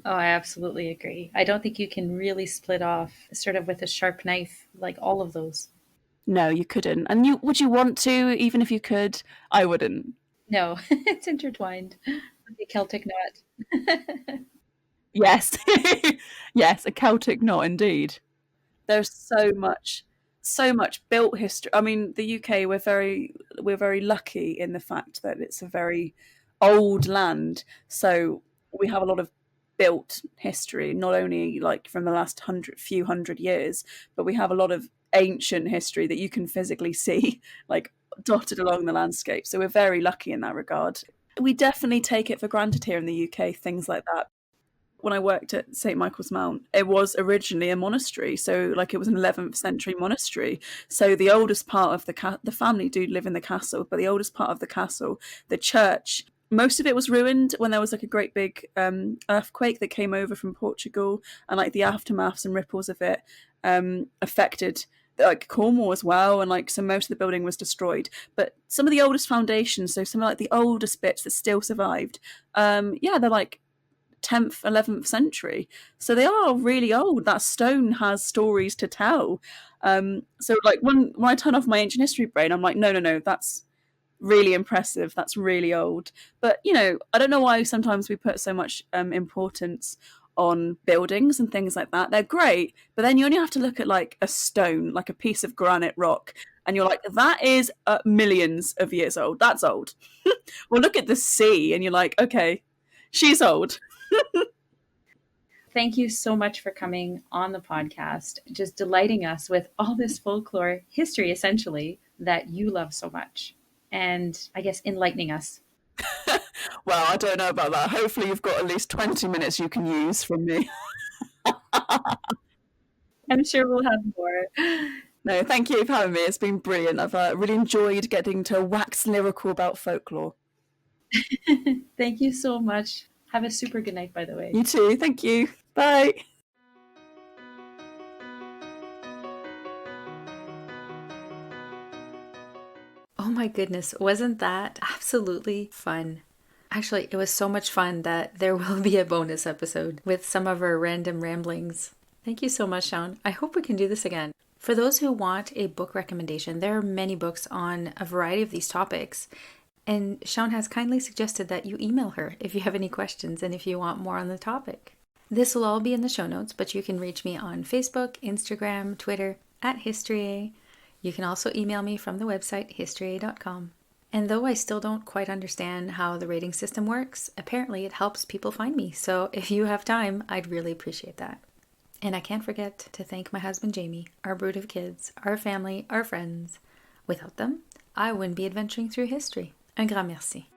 Oh, I absolutely agree. I don't think you can really split off sort of with a sharp knife like all of those. No, you couldn't. And would you want to, even if you could? I wouldn't. No, it's intertwined with the Celtic knot. Yes. Yes, a Celtic knot indeed. There's so much built history. I mean, the UK, we're very lucky in the fact that it's a very old land. So we have a lot of built history, not only like from the last few hundred years, but we have a lot of ancient history that you can physically see like dotted along the landscape. So we're very lucky in that regard. We definitely take it for granted here in the UK, things like that. When I worked at St. Michael's Mount, it was originally a monastery. So, like, it was an 11th century monastery. So, the oldest part of the family do live in the castle, but the oldest part of the castle, the church, most of it was ruined when there was like a great big earthquake that came over from Portugal, and like the aftermaths and ripples of it affected like Cornwall as well, and like so most of the building was destroyed. But some of the oldest foundations, so some of like the oldest bits that still survived, yeah, they're like 10th, 11th century. So they are really old. That stone has stories to tell. So like when I turn off my ancient history brain, I'm like, no, that's really impressive. That's really old. But, you know, I don't know why sometimes we put so much importance on buildings and things like that. They're great, but then you only have to look at like a stone, like a piece of granite rock, and you're like, that is millions of years old. That's old. Well, look at the sea, and you're like, okay, she's old. Thank you so much for coming on the podcast, just delighting us with all this folklore history, essentially, that you love so much. And I guess enlightening us. Well, I don't know about that. Hopefully, you've got at least 20 minutes you can use from me. I'm sure we'll have more. No, thank you for having me. It's been brilliant. I've really enjoyed getting to wax lyrical about folklore. Thank you so much. Have a super good night, by the way. You too. Thank you. Bye. Oh my goodness, wasn't that absolutely fun? Actually, it was so much fun that there will be a bonus episode with some of our random ramblings. Thank you so much, Sean. I hope we can do this again. For those who want a book recommendation, there are many books on a variety of these topics. And Sean has kindly suggested that you email her if you have any questions and if you want more on the topic. This will all be in the show notes, but you can reach me on Facebook, Instagram, Twitter, @History. You can also email me from the website history.com. And though I still don't quite understand how the rating system works, apparently it helps people find me. So if you have time, I'd really appreciate that. And I can't forget to thank my husband Jamie, our brood of kids, our family, our friends. Without them, I wouldn't be adventuring through history. Un grand merci.